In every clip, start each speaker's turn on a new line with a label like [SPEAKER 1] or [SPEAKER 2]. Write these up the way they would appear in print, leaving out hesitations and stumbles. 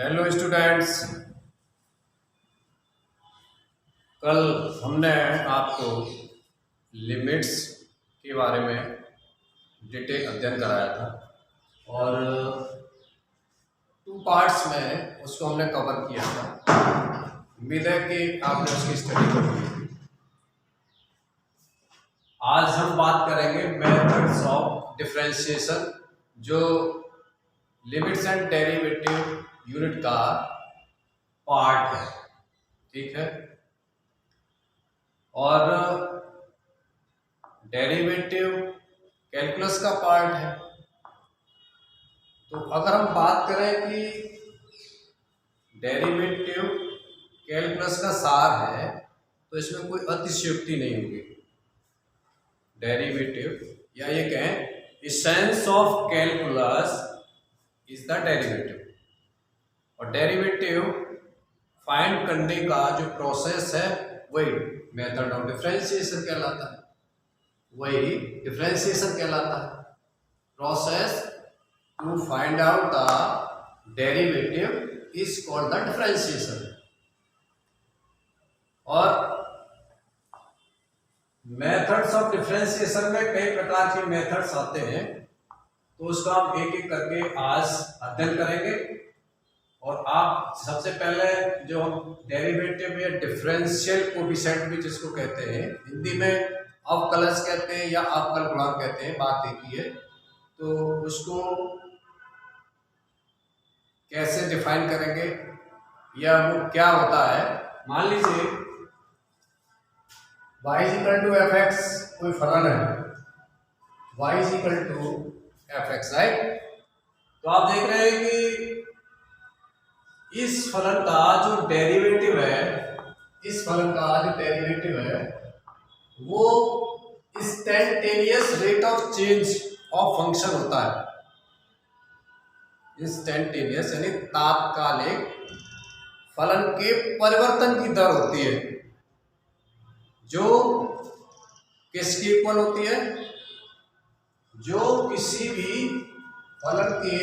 [SPEAKER 1] Hello students. कल हमने आपको लिमिट्स के बारे में डिटेल अध्ययन कराया था और टू पार्ट्स में उसको हमने कवर किया था। उम्मीद है कि आपने उसकी स्टडी कर ली। आज हम बात करेंगे मेथड्स ऑफ डिफरेंशिएशन, जो लिमिट्स एंड डेरिवेटिव यूनिट का पार्ट है। ठीक है, और डेरिवेटिव कैलकुलस का पार्ट है। तो अगर हम बात करें कि डेरिवेटिव कैलकुलस का सार है तो इसमें कोई अतिशयोक्ति नहीं होगी। डेरिवेटिव या ये कहें essence of calculus is the derivative, और डेरिवेटिव फाइंड करने का जो प्रोसेस है वही मेथड ऑफ डिफरेंशिएशन कहलाता है। वही डिफरेंशिएशन कहलाता है। Process to find out the derivative is called the differentiation. और मेथड्स ऑफ डिफरेंशिएशन में कई प्रकार के मेथड्स आते हैं, तो उसका हम एक एक करके आज अध्ययन करेंगे। और आप सबसे पहले जो हम डेरिवेटिव या डिफरेंशियल कोएफिशिएंट भी जिसको कहते हैं, हिंदी में अवकलज कहते हैं या अवकल गुणांक कहते हैं, बात एक ही है। तो उसको कैसे डिफाइन करेंगे या वो क्या होता है। मान लीजिए y = fx कोई फलन है, y = fx, राइट। तो आप देख रहे हैं कि इस फलन का जो डेरिवेटिव है, इस फलन का जो डेरिवेटिव है वो instantaneous rate of change of function होता है। इंस्टेंटेनियस यानी तात्कालिक फलन के परिवर्तन की दर होती है, जो किसकी इक्वल होती है, जो किसी भी फलन के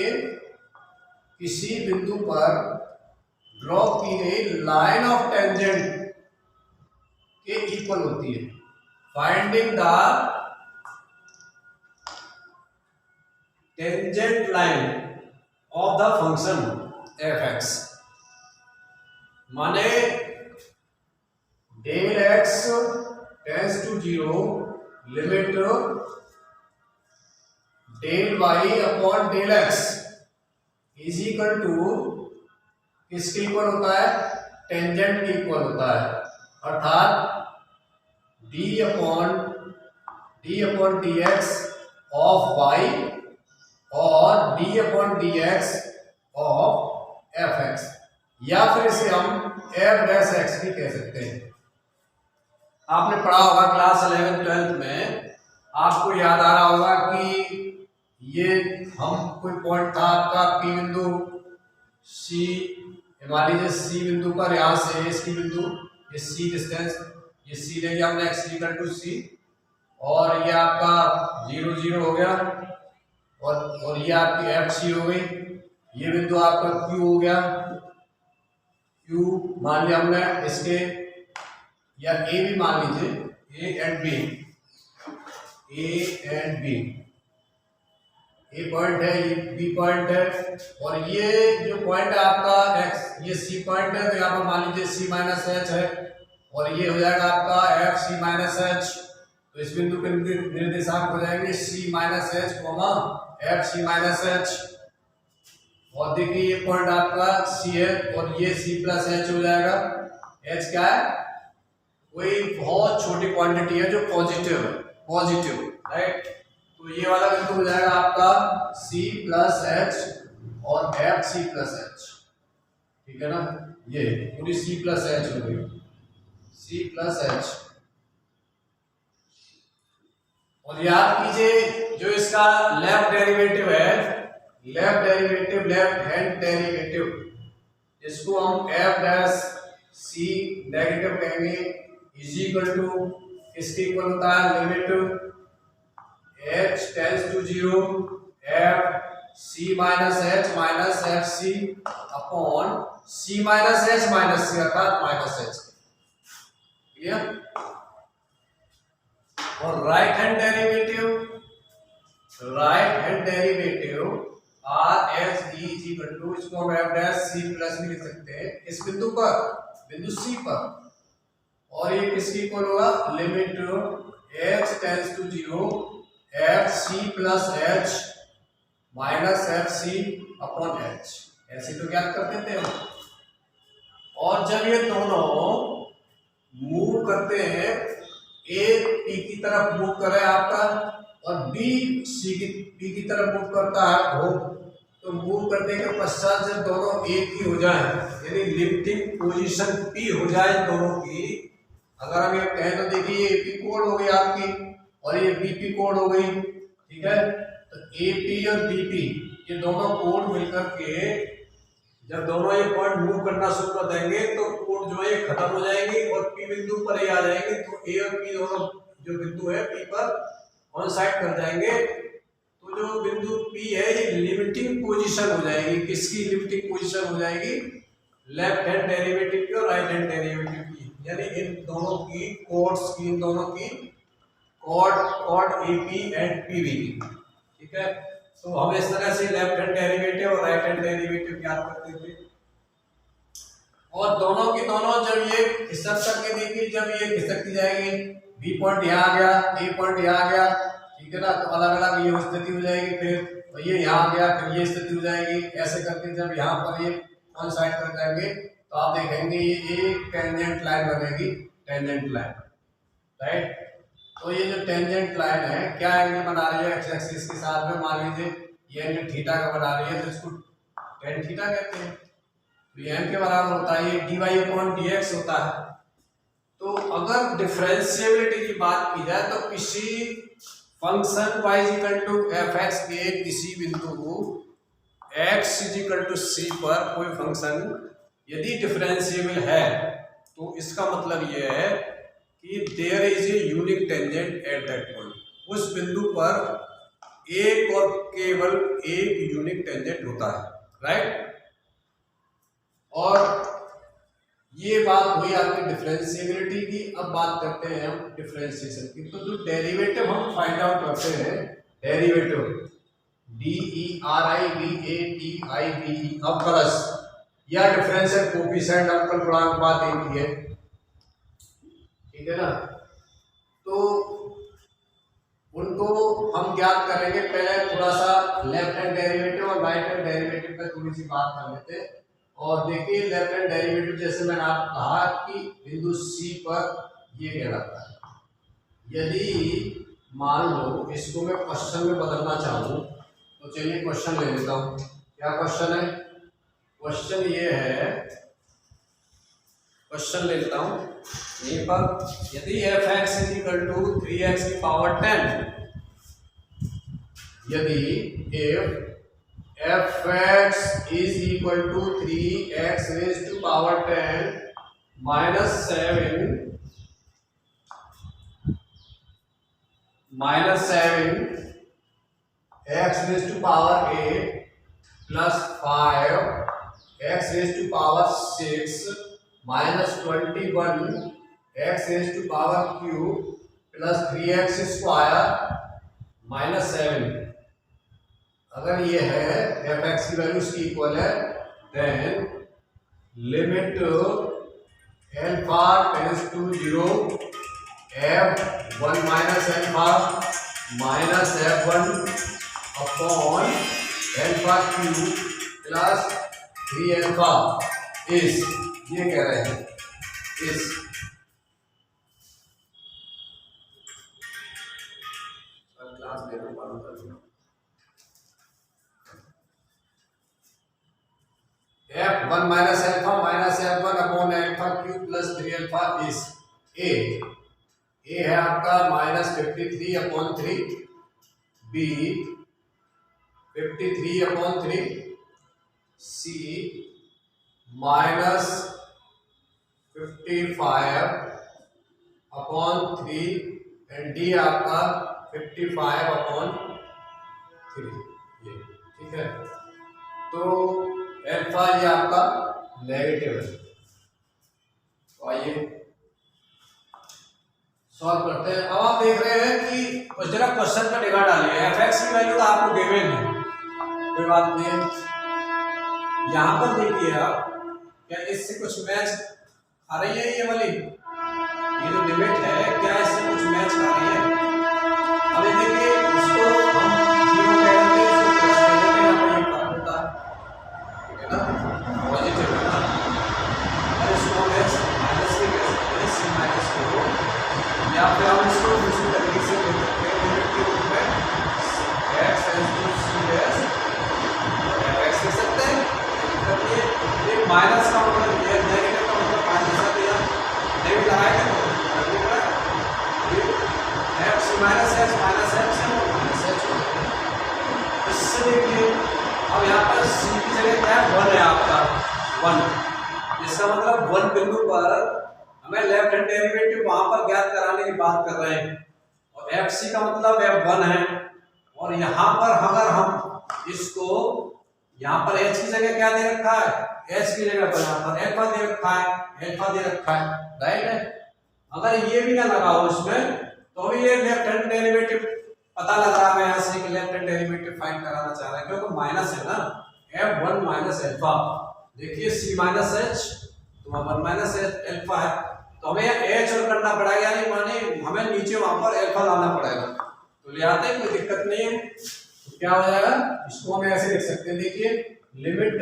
[SPEAKER 1] किसी बिंदु पर ड्रॉ की गई लाइन ऑफ टेंजेंट के इक्वल होती है। Finding the tangent line of the function fx, माने del x tends to 0 limit del y upon del x is equal to किसके इक्वल होता है, टेंजेंट के इक्वल होता है। अर्थात d upon dx of y और d upon dx of fx, या फिर इसे हम f' भी कह सकते हैं। आपने पढ़ा होगा क्लास 11-12 में, आपको याद आ रहा होगा कि ये हम कोई पॉइंट था आपका P बिंदु, C, मान लीजिए C बिंदु पर यहाँ से इसकी बिंदु, ये C डिस्टेंस, ये C ले लिया हमने x = C, और ये आपका 0 0 हो गया, और ये आपकी FC हो गई। ये बिंदु आपका Q हो गया, Q मान लिया हमने इसके, या A भी मान लीजिए, A and B, A point है, ये बी पॉइंट है, और ये जो पॉइंट है आपका x, ये सी पॉइंट है। तो यहाँ पर मान लीजिए c - h है, और ये हो जाएगा आपका f c - h। तो इस बिंदु के निर्देशांक हो जाएंगे c - h, f c - h। और देखिए ये पॉइंट आपका c है, और ये c + h हो जाएगा। h क्या है, कोई बहुत छोटी क्वांटिटी है जो पॉजिटिव है, राइट। तो ये वाला बिंदु हो जाएगा आपका c + h और f c + h, ठीक है ना। ये पूरी c + h हो गई, c + h। और याद कीजिए जो इसका लेफ्ट डेरिवेटिव है, लेफ्ट हैंड डेरिवेटिव, इसको हम f' नेगेटिव कहेंगे, इज इक्वल टू इसके इक्वल होता है limit h tends to 0 f C minus H minus F C upon C minus H minus C अर्थात माइनस एच। क्लियर? और right hand derivative R H D is equal to, इसको हम F dash C plus भी लिख सकते हैं इस बिंदु पर, बिंदु सी पर। और ये किसकी इक्वल होगा? Limit H tends to 0 F C plus H minus F C upon H. ऐसे तो ज्ञात कर देते हैं। और जब ये दोनों मूव करते हैं, ए पी की तरफ मूव करे आपका और बी सी की पी की तरफ मूव करता है हो, तो मूव करने के पश्चात जब दोनों एक ही हो जाए, यानी लिफ्टिंग पोजीशन पी हो जाए दोनों की, अगर हम ये कहें तो देखिए ये पी कोड हो गई आपकी और ये बीपी कोड हो गई। ठीक है, तो एपी और बीपी ये दोनों कोड मिलकर के जब दोनों ये पॉइंट मूव करना शुरू कर देंगे तो कोड जो है खत्म हो जाएंगे और पी बिंदु पर ही आ जाएंगे। तो ए और पी दोनों जो बिंदु है पी पर ऑन साइड कर जाएंगे। तो जो बिंदु पी है ये लिमिटिंग पोजीशन हो जाएगी। किसकी लिमिटिंग पोजीशन हो जाएगी? लेफ्ट हैंड डेरिवेटिव की और राइट हैंड डेरिवेटिव की, यानी इन दोनों की कोड्स की, इन दोनों की कोड एपी एंड पीवी की। ठीक है, तो हम इस तरह से लेफ्ट हैंड डेरिवेटिव और राइट हैंड डेरिवेटिव ज्ञात करते थे। और दोनों की दोनों जब ये खिसक करके देखिए, जब ये खिसकती जाएगी, बी पॉइंट यहाँ आ गया, ए पॉइंट यहाँ आ गया, ठीक है ना, तो अलग अलग ये स्थिति हो जाएगी। फिर ये यहाँ आ गया, फिर ये स्थिति हो जाएगी। ऐसे करके जब यहाँ पर ये ऑन साइड कर जाएंगे तो आप देखेंगे ये एक टेंजेंट लाइन बनेगी, टेंजेंट लाइन, राइट। तो ये जो टेंजेंट लाइन है क्या एंगल बना रही है? एक्स एक्सिस के साथ में मान लीजिए ये एंगल थीटा का बना रही है, तो इसको टेन थीटा कहते हैं। तो ये एम के बराबर होता है, ये D Y upon D X होता है। तो अगर डिफरेंशिएबिलिटी की बात की जाए तो किसी function y equal to F X के किसी बिंदु x इक्वल टू सी पर कोई फंक्शन यदि डिफरेंशिएबल है तो इसका मतलब यह है कि there is a unique tangent at that point. उस बिंदु पर एक और केवल एक यूनिक टेंजेंट होता है, राइट। और ये बात हुई आपकी डिफरेंशिएबिलिटी की। अब बात करते हैं हम डिफरेंशिएशन की। तो जो डेरिवेटिव हम फाइंड आउट करते हैं, डेरिवेटिव DERIVATIVE अवकलज या डिफरेंशियल कोएफिशिएंट अवकल गुणांक एक ही है, ठीक है ना। तो उनको हम ज्ञात करेंगे। पहले थोड़ा सा लेफ्ट हैंड डेरिवेटिव और राइट हैंड डेरिवेटिव पे थोड़ी सी बात कर लेते हैं। और देखिए लेफ्ट हैंड डेरिवेटिव जैसे मैंने आपको कहा कि बिंदु सी पर ये कहलाता है। यदि मान लो इसको मैं क्वेश्चन में बदलना चाहूँ तो चलिए क्वेश्चन ले लेता हूँ। क्या क्वेश्चन है? क्वेश्चन ये है, क्वेश्चन ले लेता हूँ यहीं पर। यदि F x is equal to 3x की पावर 10, यदि F x is equal to 3x raise to power 10 minus 7 x raise to power 8 plus 5 x raise to power 6 minus 21 x raise to power cube plus 3x square minus 7। अगर ये है F x की value इसकी equal है, then limit alpha tends to 0 f1 minus alpha minus f1 upon alpha cube plus 3 alpha इस, ये कह रहे हैं इस। क्लास में मालूम कर दिया f1 minus f1 upon alpha cube plus 3 alpha इस a है आपका minus 53 upon 3, b 53 upon 3, c minus 55 upon 3 and d आपका 55 अपॉन 3। ये ठीक है। है, तो अल्फा ये आपका नेगेटिव है। तो आइए सॉल्व करते हैं। अब आप देख रहे हैं कि जरा क्वेश्चन का निगाह डालिए, एफ एक्स की वैल्यू तो आपको गिवन है, कोई बात नहीं है। यहाँ पर देखिए आप, क्या इससे कुछ मैच आ रही है ये वाली, ये जो लिमिट है क्या इससे कुछ मैच आ रही है? अभी देखिए इसको हम जीरो कह देते हैं, इसको प्लस कह देते हैं, यहाँ पर ये फर्क होता है, ठीक है ना, पॉजिटिव है ना। और इसको हम एक्स माइनस भी कह सकते हैं, सी माइनस को, या फिर हम इसको दूसरी तरीके से लिख सकते हैं लिमिट के रूप में X tends to C S X लिख सकते हैं। ये माइनस का मतलब ये नेगेटिव का मतलब माइनस है, तो यहाँ नेगेटिव लगाएंगे तो x minus x minus x है माइनस एक्स। इससे देखिए अब यहाँ पर सी की जगह क्या है, 1 है आपका 1, इसका मतलब 1 बिंदु पर हमें लेफ्ट हैंड डेरिवेटिव वहां पर ज्ञात कराने की बात कर रहे हैं, और एफ सी का मतलब है 1 है। और यहाँ पर अगर हम इसको यहाँ पर एच की जगह क्या दे रखा है, एच की जगह पर यहाँ पर एल्फा दे रखा है, एल्फा दे रखा है, राइट है। अगर ये भी ना लगा हो इसमें तो भी ये लेफ्ट हैंड डेरिवेटिव पता लग रहा है, यहाँ से कि लेफ्ट हैंड डेरिवेटिव फाइंड कराना चाह रहा है, क्योंकि माइनस है ना, f1 माइनस एल्फा। देखिए c माइनस एच तो 1 माइनस एल्फा है, तो हमें एच और करना पड़ेगा, यानी माने हमें नीचे वहां पर एल्फा लाना पड़ेगा। तो ले आते हैं, कोई दिक्कत नहीं है। तो क्या हो जाएगा, इसको हम ऐसे लिख सकते हैं, देखिए लिमिट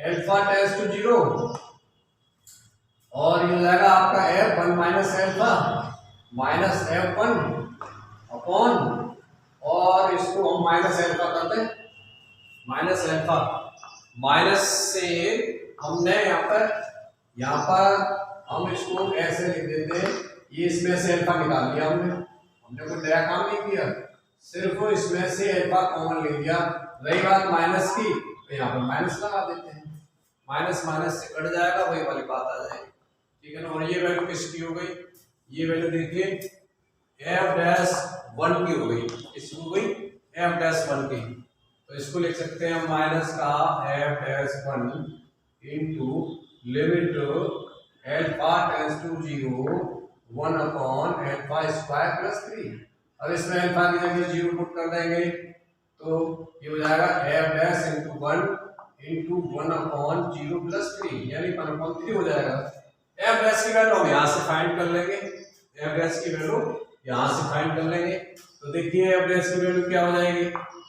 [SPEAKER 1] एल्फा टेंड्स टू 0 और ये हो जाएगा आपका f1 minus alpha minus f1 upon, और इसको हम माइनस एल्फा करते हैं, माइनस एल्फा माइनस से हमने यहाँ पर हम इसको ऐसे लिख देते हैं, ये इसमें से एल्फा निकाल लिया हमने कोई नया काम नहीं किया, सिर्फ इसमें से एल्फा कॉमन ले लिया। रही बात माइनस की, तो यहाँ पर माइनस लगा देते हैं, माइनस माइनस से कट जाएगा, वही वाली बात आ जाएगी, ठीक है ना। और ये वैल्यू किसकी हो गई, ये वैल्यू देखिए एफ डैश 1 की हो गई, इसकी हो गई एफ डैश 1 की। तो इसको लिख सकते हैं माइनस का F dash 1 into limit alpha tends to 0 1 upon alpha square plus 3। अब इसमें एल्फा की जगह 0 पुट कर देंगे, तो ये हो जाएगा F dash into 1 upon 0 plus 3, यानी 1 अपॉन 3 हो जाएगा। एफ डैश की वैल्यू हम यहाँ से फाइंड कर लेंगे, एफ डैश की वैल्यू यहाँ से फाइंड कर लेंगे। तो देखिए एफ डैश की वैल्यू क्या हो जाएगी,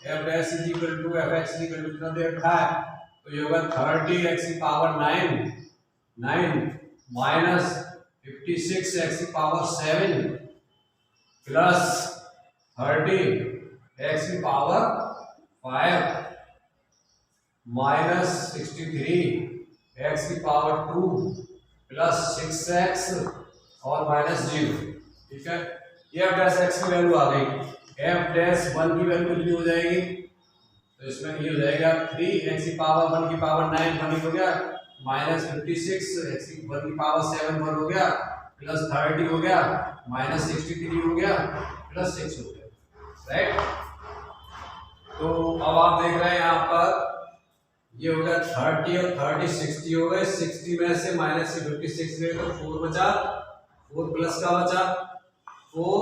[SPEAKER 1] F dash is equal to F x is equal to कितना दे रखा है, तो ये होगा 30 एक्स की पावर 9 माइनस 56 एक्स की पावर 7 प्लस 30 एक्स की पावर 5 माइनस 63 एक्स की पावर 2 प्लस 6x और माइनस 0, ठीक है। ये एफ डैश एक्स की वैल्यू आ गई, एफ डैश 1 की वैल्यू कितनी हो जाएगी, तो इसमें ये हो जाएगा 3 एक्स की पावर 1 की पावर 9 1 हो गया, माइनस 56 एक्स की 1 की पावर 7 1 हो गया, प्लस 30 हो गया, माइनस 63 हो गया, प्लस 6 हो गया, राइट। तो अब आप देख रहे हैं यहाँ पर ये हो गया 30 और 30 60 हो गए, 60 में से माइनस से 56 गए तो 4 बचा, 4 प्लस का बचा 4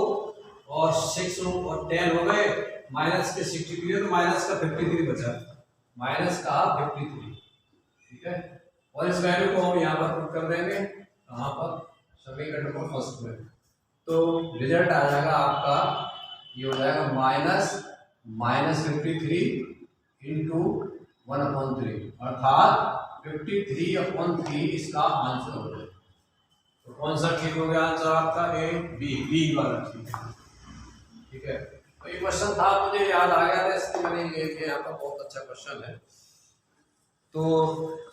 [SPEAKER 1] और 6 और 10 हो गए, माइनस के 63 तो माइनस का 53 बचा, माइनस का 53, ठीक है। और इस वैल्यू को हम यहाँ पर पुट कर देंगे कहाँ पर, समीकरण नंबर फर्स्ट में। तो रिजल्ट आ जाएगा आपका, ये हो जाएगा माइनस 53 इंटू 1/3, अर्थात 53/3 इसका आंसर हो जाएगा। तो कौन सा ठीक हो गया आंसर आपका, ए बी वाला ठीक है। तो ये क्वेश्चन था, मुझे याद आ गया था इसलिए मैंने ले लिया, यहाँ पर बहुत अच्छा क्वेश्चन है, तो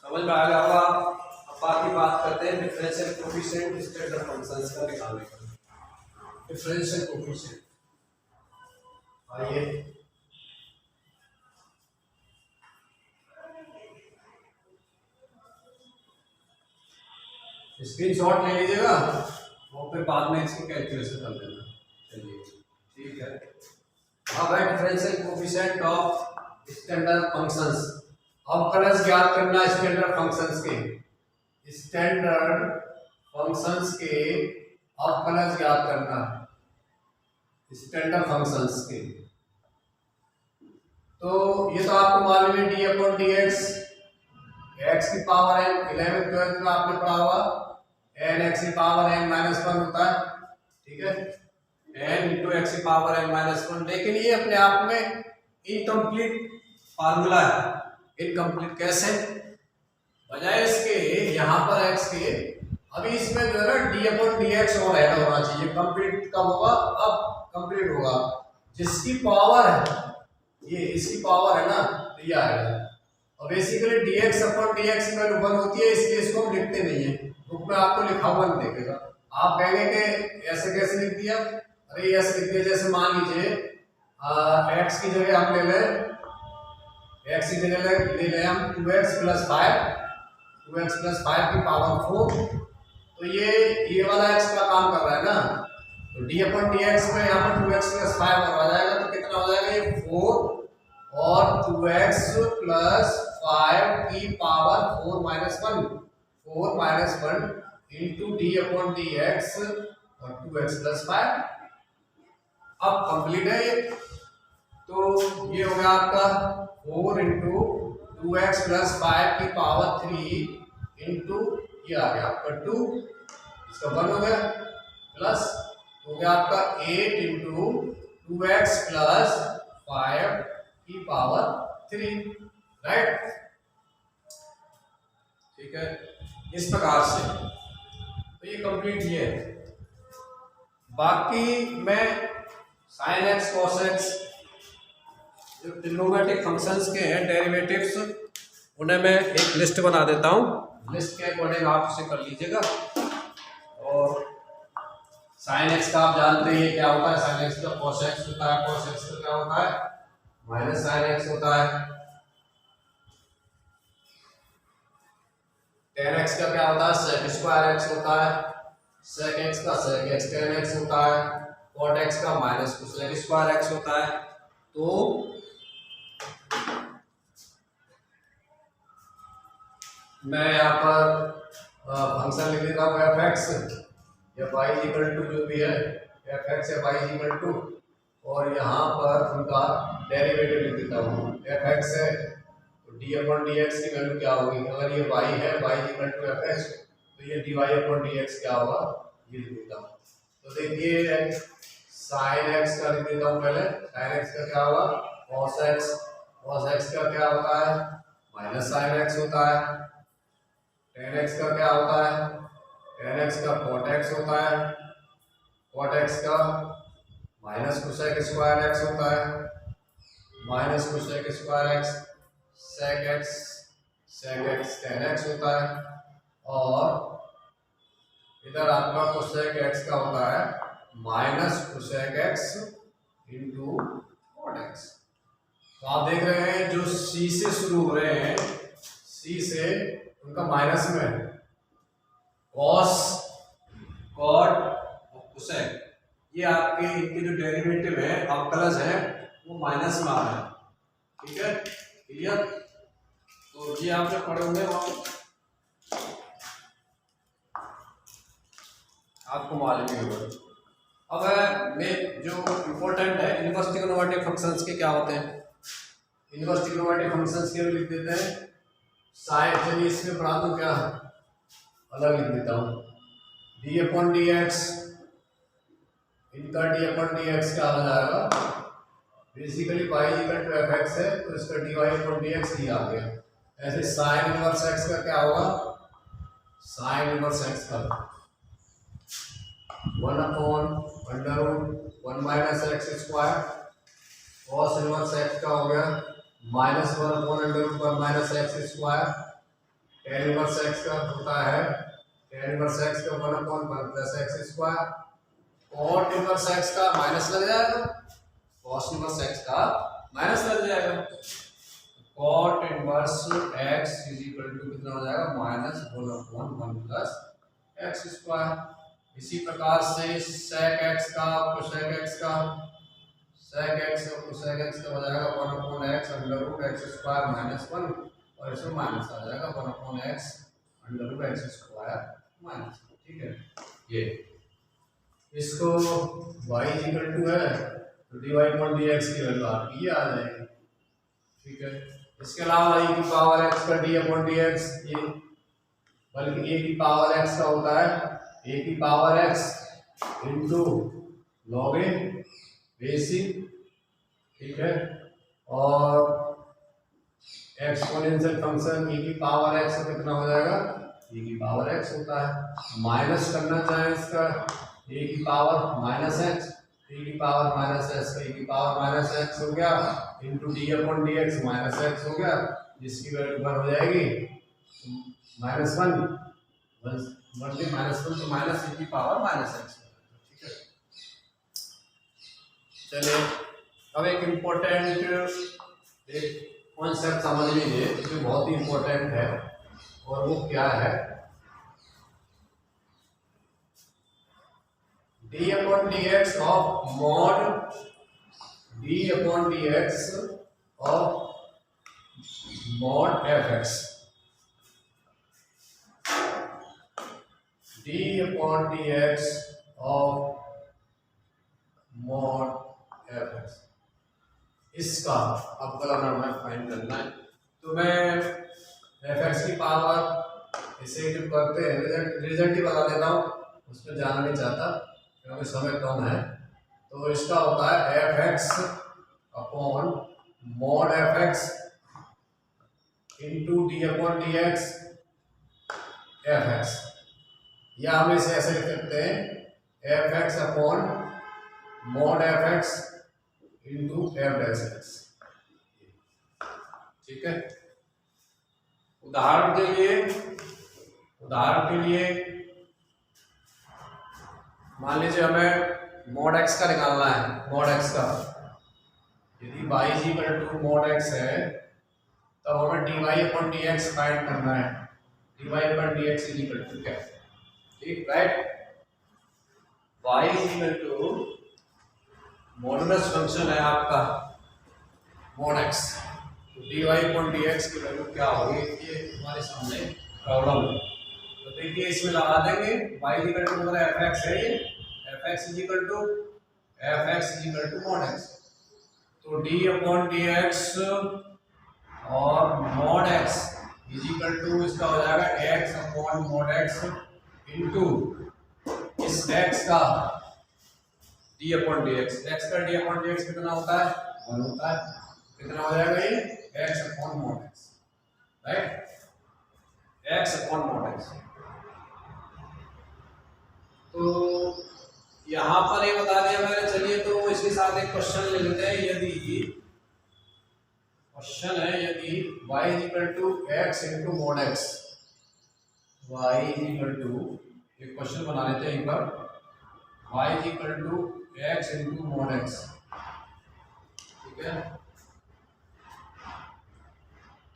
[SPEAKER 1] समझ में आ गया होगा। अब बाकी बात करते हैं डिफरेंशियल कोएफिशिएंट स्टैंडर्ड फंक्शंस का निकालने का। डिफरेंशियल कोएफिशिएंट, आइए स्क्रीनशॉट ले लीजिएगा और फिर बाद में इसकी कैलकुलेशन कर लेना। चलिए ठीक है। अब है differential coefficient of standard functions. अब कलर्स ज्ञात करना स्टैंडर्ड फंक्शंस के, स्टैंडर्ड फंक्शंस के अब कलर्स ज्ञात करना स्टैंडर्ड फंक्शंस के। तो ये तो आपको मालूम है डी अपॉन डी एक्स की पावर n 11th 12th में आपने पढ़ा हुआ n x की पावर n माइनस 1 होता है, ठीक है, n इंटू एक्स की पावर n माइनस 1। लेकिन ये अपने आप में इनकम्प्लीट फार्मूला है। इनकम्प्लीट कैसे? बजाय इसके यहाँ पर x के अभी इसमें जो है ना डी अपॉन डी एक्स और ऐड होना चाहिए। कंप्लीट कब होगा? अब कंप्लीट होगा जिसकी पावर है ये, इसकी पावर है ना, तो ये आएगा। और बेसिकली dx अपॉन dx की वैल्यू 1 होती है, इसलिए इसको हम लिखते नहीं है, बुक में आपको लिखा हुआ नहीं देखेगा। आप कहेंगे कि ऐसे कैसे लिख दिया? अरे ऐसे लिख दिया जैसे मान लीजिए x की जगह हम ले लें, x की जगह ले लें हम 2x प्लस 5 की पावर 4। तो ये वाला x का काम कर रहा है ना, तो d अपॉन dx में यहाँ पर 2x प्लस 5 और आ जाएगा, तो कितना हो जाएगा ये 4 और 2x प्लस 5 की power 4 minus 1 into D upon D x और 2x प्लस 5। अब कंप्लीट है ये, तो ये हो गया आपका 4 इंटू 2x प्लस 5 की पावर 3 इंटू ये आ गया आपका 2, इसका 1 हो गया, प्लस हो गया आपका 8 इंटू 2x प्लस 5 की पावर 3, राइट, ठीक है, इस प्रकार से। तो ये कंप्लीट ये है। बाकी मैं sin x cos x जो ट्रिग्नोमेट्रिक फंक्शंस के हैं डेरिवेटिव्स, उन्हें मैं एक लिस्ट बना देता हूँ, लिस्ट के अकॉर्डिंग आप उसे कर लीजिएगा। और sin x का आप जानते हैं क्या होता है, sin x का cos x होता है, cos x का क्या होता है माइनस sin x होता है, tan x का क्या होता है sec स्क्वायर x होता है, sec x का sec x tan x होता है, cot x का माइनस cosec स्क्वायर x होता है। तो मैं यहाँ पर फंक्शन लिख देता हूँ f(x) या y = जो भी है f(x) या y = और यहाँ पर उनका डेरिवेटिव लिख देता हूँ। f(x) है तो d अपॉन dx की वैल्यू क्या होगी? अगर ये y है y = f(x) तो ये dy अपॉन dx क्या होगा ये लिख देता हूँ। तो देखिए sin x का लिख देता हूँ पहले, sin x का क्या होगा cos x का क्या होता है माइनस sin x होता है, tan x का क्या होता है tan x का cot x होता है, cot x का माइनस cosec स्क्वायर x होता है, minus cosec square x, sec x tan x होता है, और इधर आपका cosec x का होता है minus cosec x into cot x। तो आप देख रहे हैं जो c से शुरू हो रहे हैं, c से उनका माइनस में है, cos cot और cosec, ये आपके इनके जो डेरिवेटिव है अवकलज है वो माइनस में आ रहा है, ठीक है, क्लियर। तो ये आपने पढ़े होंगे, आपको मालूम ही होगा। अब मैं जो इम्पोर्टेंट है इनवर्स ट्रिग्नोमेट्रिक फंक्शंस के क्या होते हैं, इनवर्स ट्रिग्नोमेट्रिक फंक्शंस के लिख देते हैं साइन। चलिए इसमें पढ़ा दूं क्या, अलग लिख देता हूँ, डी अपॉन डी एक्स, इनका डी अपॉन डी एक्स क्या हो जाएगा, बेसिकली y = f(x) है तो इसका dy अपॉन dx ही आ गया। ऐसे sin इनवर्स x का क्या होगा, sin इनवर्स x का 1/1 minus x square, cos inverse x का हो गया -1/1 minus x square, tan inverse x का होता है tan इनवर्स x का 1/1 plus x square, cot inverse x का माइनस लग जाएगा, cos इनवर्स x का माइनस लग जाएगा, cot इनवर्स x कितना हो जाएगा -1/1 प्लस x स्क्वायर। इसी प्रकार से sec x का cosec x का sec x का हो जाएगा 1/x under root X square minus 1 और इसमें माइनस आ जाएगा 1/x under root X square minus 1। ठीक है, ये इसको y इक्वल टू है तो dy अपॉन dx की वैल्यू आपकी ये आ जाएगी। ठीक है, इसके अलावा e की पावर x का d अपॉन dx ये बल्कि a की पावर x का होता है a की पावर x इंटू लॉग ए बेसी। ठीक है, और एक्सपोनेंशियल फंक्शन e की पावर x कितना हो जाएगा, e की पावर x होता है। माइनस करना चाहे इसका a की पावर माइनस x, e की पावर माइनस x का e की पावर माइनस x हो गया into D upon D x minus x हो गया, जिसकी वैल्यू ऊपर हो जाएगी -1 -1 तो माइनस e की पावर माइनस एक्स। ठीक है, चलिए अब एक इम्पोर्टेंट कॉन्सेप्ट समझ लीजिए जो बहुत ही इम्पोर्टेंट है, और वो क्या है, d upon D x of mod d upon D x of mod F x, d upon D x of mod F x, इसका आपका नंबर फाइंड करना है। तो मैं एफ एक्स की पावर इसे जब करते हैं रिजल्ट ही बता देता हूँ, उस पर जाना नहीं चाहता क्योंकि समय कम है। तो इसका होता है F x upon mod F x into D upon D x f x, या हम इसे ऐसे लिख सकते हैं F x upon mod F x into F dash x. ठीक है, उदाहरण के लिए मान लीजिए हमें मॉड एक्स का निकालना है। मॉड एक्स का यदि y is equal to mod X है तब हमें dy अपॉन dx फाइंड करना है। dy upon dx is equal to क्या, ठीक right, y is equal to modulus function है आपका मॉड x, तो dy अपॉन dx की वैल्यू क्या होगी, ये हमारे सामने प्रॉब्लम है। तो देखिए इसमें लगा देंगे y इज इक्वल टू मतलब fx है, ये fx is equal to mod x, तो d अपॉन dx और mod x is equal to इसका हो जाएगा x upon mod x into इस x का d अपॉन dx, x का d अपॉन dx कितना होता है 1 होता है, कितना हो जाएगा ये x upon mod x, right, x upon mod x। तो यहाँ पर ये बता दिया मैंने, चलिए तो इसके साथ एक क्वेश्चन ले लेते हैं। यदि क्वेश्चन है यदि y is equal to x into mod x, y is equal to, एक क्वेश्चन बना लेते हैं एक बार, y is equal to x into mod x। ठीक है,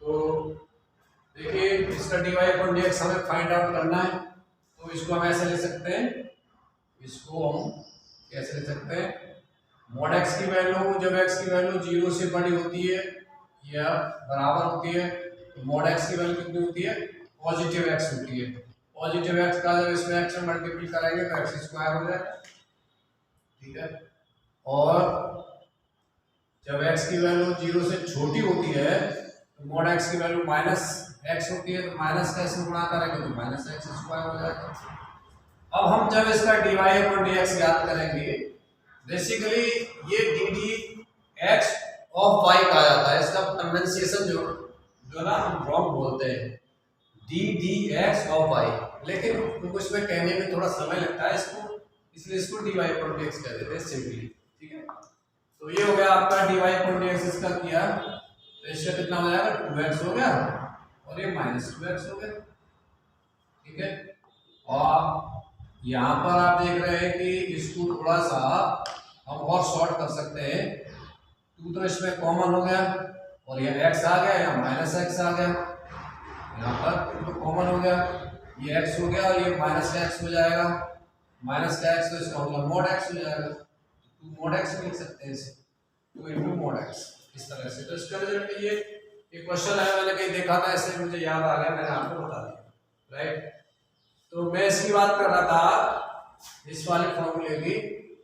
[SPEAKER 1] तो देखिए इसका dy अपॉन dx हमें फाइंड आउट करना है, तो इसको हम ऐसे ले सकते हैं, इसको हम कैसे ले सकते हैं, मॉड x की वैल्यू जब x की वैल्यू 0 से बड़ी होती है या बराबर होती है तो मॉड x की वैल्यू कितनी होती है, पॉजिटिव x होती है। पॉजिटिव x का जब इसमें x से मल्टीप्लाई करेंगे तो x स्क्वायर हो जाएगा। ठीक है, और जब x की वैल्यू 0 से छोटी होती है तो मॉड x की वैल्यू माइनस x होती है, तो माइनस का इसमें गुणा करेंगे तो माइनस x स्क्वायर हो जाएगा। अब हम जब इसका dy अपॉन dx ज्ञात करेंगे, बेसिकली ये ddx ऑफ y कहा जाता है, इसका प्रोनाउंसिएशन जो ना हम रॉन्ग बोलते हैं ddx ऑफ y, लेकिन उनको इसमें कहने में थोड़ा समय लगता है इसको, इसलिए इसको dy अपॉन dx कह देते हैं सिंपली। ठीक है, तो ये हो गया आपका dy अपॉन dx, इसका किया तो इसका कितना हो जाएगा 2x हो गया और ये -2x हो गया। ठीक है, और यहाँ पर आप देख रहे हैं कि इसको थोड़ा सा हम और शॉर्ट कर सकते हैं, 2 तो इसमें कॉमन हो गया और ये x आ गया, यहाँ -x आ गया, यहाँ पर 2 तो कॉमन हो गया, ये x हो गया और ये -x हो जाएगा, -x तो इसका मतलब mod x हो जाएगा, 2 mod x लिख सकते हैं इसे। 2 इंटू मोड एक्स, इस तरह से। तो इसका रिजल्ट ये क्वेश्चन है, मैंने कहीं देखा था ऐसे, मुझे याद आ गया, मैंने आपको बता दिया, राइट। तो मैं इसकी बात कर रहा था इस वाले फॉर्मूले की,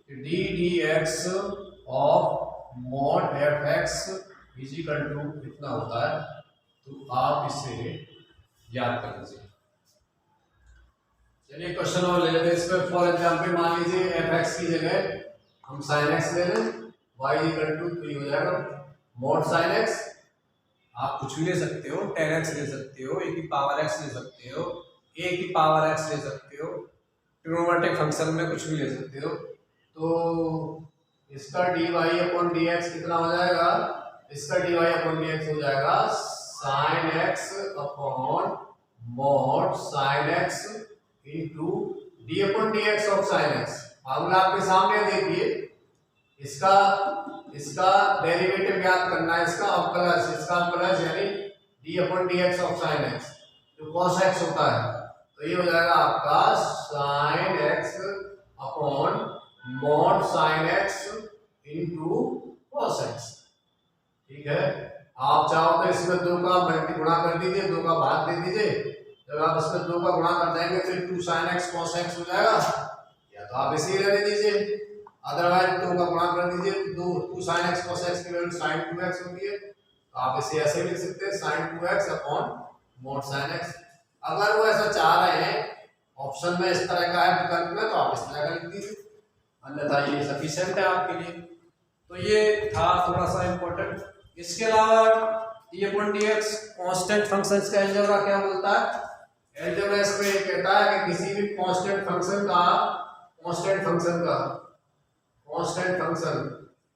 [SPEAKER 1] D D x of mod F x is equal to कितना होता है, तो आप इसे याद कर लीजिए। चलिए क्वेश्चन और ले लेते हैं इसमें। फॉर एग्जाम्पल मान लीजिए एफ एक्स की जगह हम साइन एक्स ले लें, वाई इक्वल टू तो हो जाएगा मॉड साइन एक्स, आप कुछ भी ले सकते हो, टेन एक्स ले सकते हो, ए की पावर एक्स ले सकते हो, ए की पावर एक्स ले सकते हो, ट्रिग्नोमेट्रिक फंक्शन में कुछ भी ले सकते हो। तो इसका D Y upon D X कितना हो जाएगा, इसका D Y upon D X हो जाएगा sine X upon mod sine X into D upon D x of sine X. Formula आपके सामने देखिए, इसका डेरिवेटिव ज्ञात करना है, इसका अवकलज यानी D upon D x of sine x, जो कॉस एक्स होता है। तो ये हो जाएगा आपका sign X upon mod sine X into cos X, ठीक है। आप चाहो तो इसमें 2 का गुणा कर दीजिए, 2 का भाग दे दीजिए। जब आप इसमें 2 का गुणा कर देंगे तो 2 sin x cos x हो जाएगा, या तो आप इसे ही रहने दीजिए, अदरवाइज 2 का गुणा कर दीजिए, 2 sin x cos x की वैल्यू sin 2x होती है, तो आप इसे ऐसे लिख सकते हैं sin 2x upon mod sin x। अगर वो ऐसा चाह रहे हैं ऑप्शन में इस तरह का है विकल्प में, तो आप इस तरह का लिख दीजिए, अन्यथा ये सफिशिएंट है आपके लिए। तो ये था थोड़ा सा इम्पोर्टेंट। इसके अलावा D upon D x constant functions का अलजेब्रा क्या बोलता है, अलजेब्रा इसमें ये कहता है कि किसी भी कांस्टेंट फंक्शन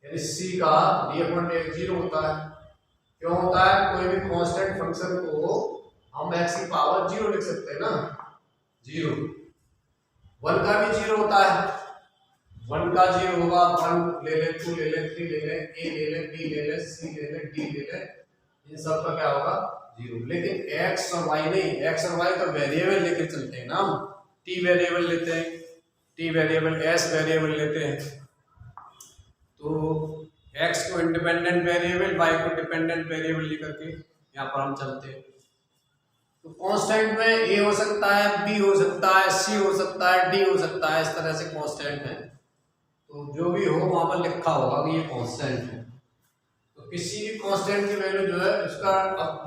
[SPEAKER 1] यानी c का डी अपॉन डी एक्स 0 होता है। क्यों होता है, कोई भी कांस्टेंट फंक्शन को हम x की पावर 0 लिख सकते हैं ना, 0। 1 का भी 0 होता है, 1 का 0 होगा, 1 ले ले, 2 ले ले, 3 ले ले, a ले ले, b ले ले, c ले ले, d ले ले, इन सब का क्या होगा 0। लेकिन x और y नहीं, x और y तो वेरिएबल लेके चलते हैं ना, हम t वेरिएबल लेते हैं, t वेरिएबल s वेरिएबल लेते हैं, तो x को इंडिपेंडेंट वेरिएबल, y को डिपेंडेंट वेरिएबल लेकर के यहाँ पर हम चलते हैं। तो कांस्टेंट में a हो सकता है, b हो सकता है, c हो सकता है, d हो सकता है, इस तरह से कांस्टेंट है। तो जो भी हो वहां पर लिखा होगा कि ये कांस्टेंट है। तो किसी भी कांस्टेंट की वैल्यू जो है उसका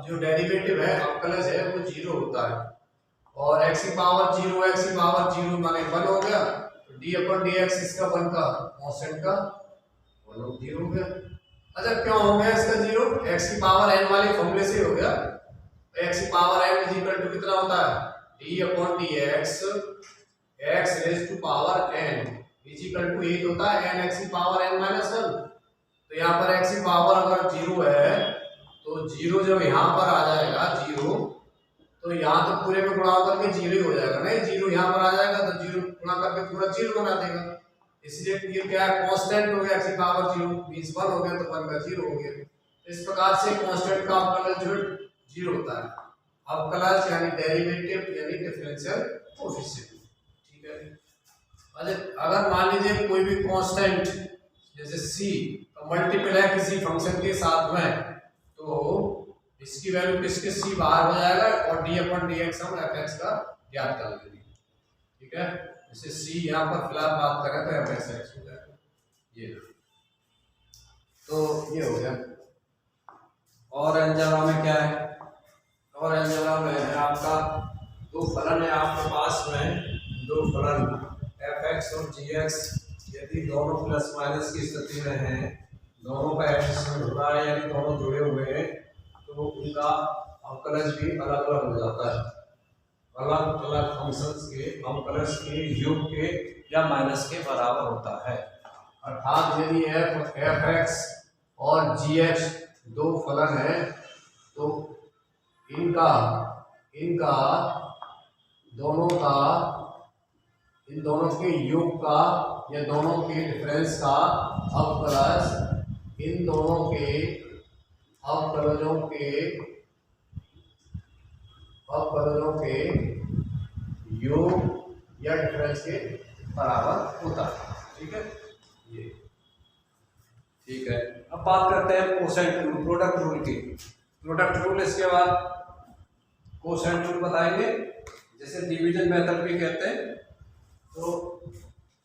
[SPEAKER 1] जो डेरिवेटिव है अवकलज है वो 0 होता है, और x की पावर 0, x की पावर 0 माने 1 हो गया, तो d अपॉन dx इसका 1 का कांस्टेंट का 1 0 हो गया। अच्छा क्यों हो गया इसका 0, x की पावर n वाले फॉर्मूले से हो गया। x की power n is equal to कितना होता है, d upon dx x raise to power n is equal to 8 होता है n x की पावर n माइनस 1। तो यहाँ पर x की पावर अगर 0 है तो 0 जब यहाँ पर आ जाएगा 0, तो यहाँ तो पूरे में गुणा करके 0 ही हो जाएगा, नहीं 0 यहाँ पर आ जाएगा तो 0 गुणा करके पूरा 0 बना देगा। इसलिए ये क्या है, कांस्टेंट हो गया, x की पावर 0 मींस 1 हो गया, तो 1 का 0 हो गया। इस प्रकार से कांस्टेंट का अवकलज जो 0 होता है, अवकलज यानी डेरिवेटिव यानी डिफरेंशियल कोएफिशिएंट, ठीक है। अगर मान लीजिए कोई भी कांस्टेंट जैसे c का मल्टीपल है किसी फंक्शन के साथ में, तो इसकी वैल्यू किसके c बाहर हो जाएगा, और d अपॉन dx हम fx का ज्ञात कर लेंगे, ठीक है। जैसे c यहाँ पर फिलहाल बात करें तो fx हो जाएगा ये, तो ये हो गया। और अलजेब्रा में क्या है, और अलजेब्रा में है आपका 2 फलन है आपके पास में, 2 फलन fx और gx, यदि दोनों प्लस माइनस की स्थिति में हैं, दोनों का एडिशन हो रहा है यानी दोनों जुड़े हुए हैं, तो उनका अवकलज भी अलग अलग हो जाता है। अलग अलग फंक्शंस के अवकलज के योग के या माइनस के बराबर होता है। अर्थात यदि fx और gx 2 फलन है, तो इनका इन दोनों के योग का या दोनों के डिफरेंस का अवकलज इन दोनों के अवकलजों के योग या डिफरेंस के बराबर होता है, ठीक है। ये ठीक है, अब बात करते हैं कोसेंट रूल, प्रोडक्ट रूल की। प्रोडक्ट रूल इसके बाद कोसेंट रूल बताएंगे, जैसे डिवीजन मेथड भी कहते हैं। तो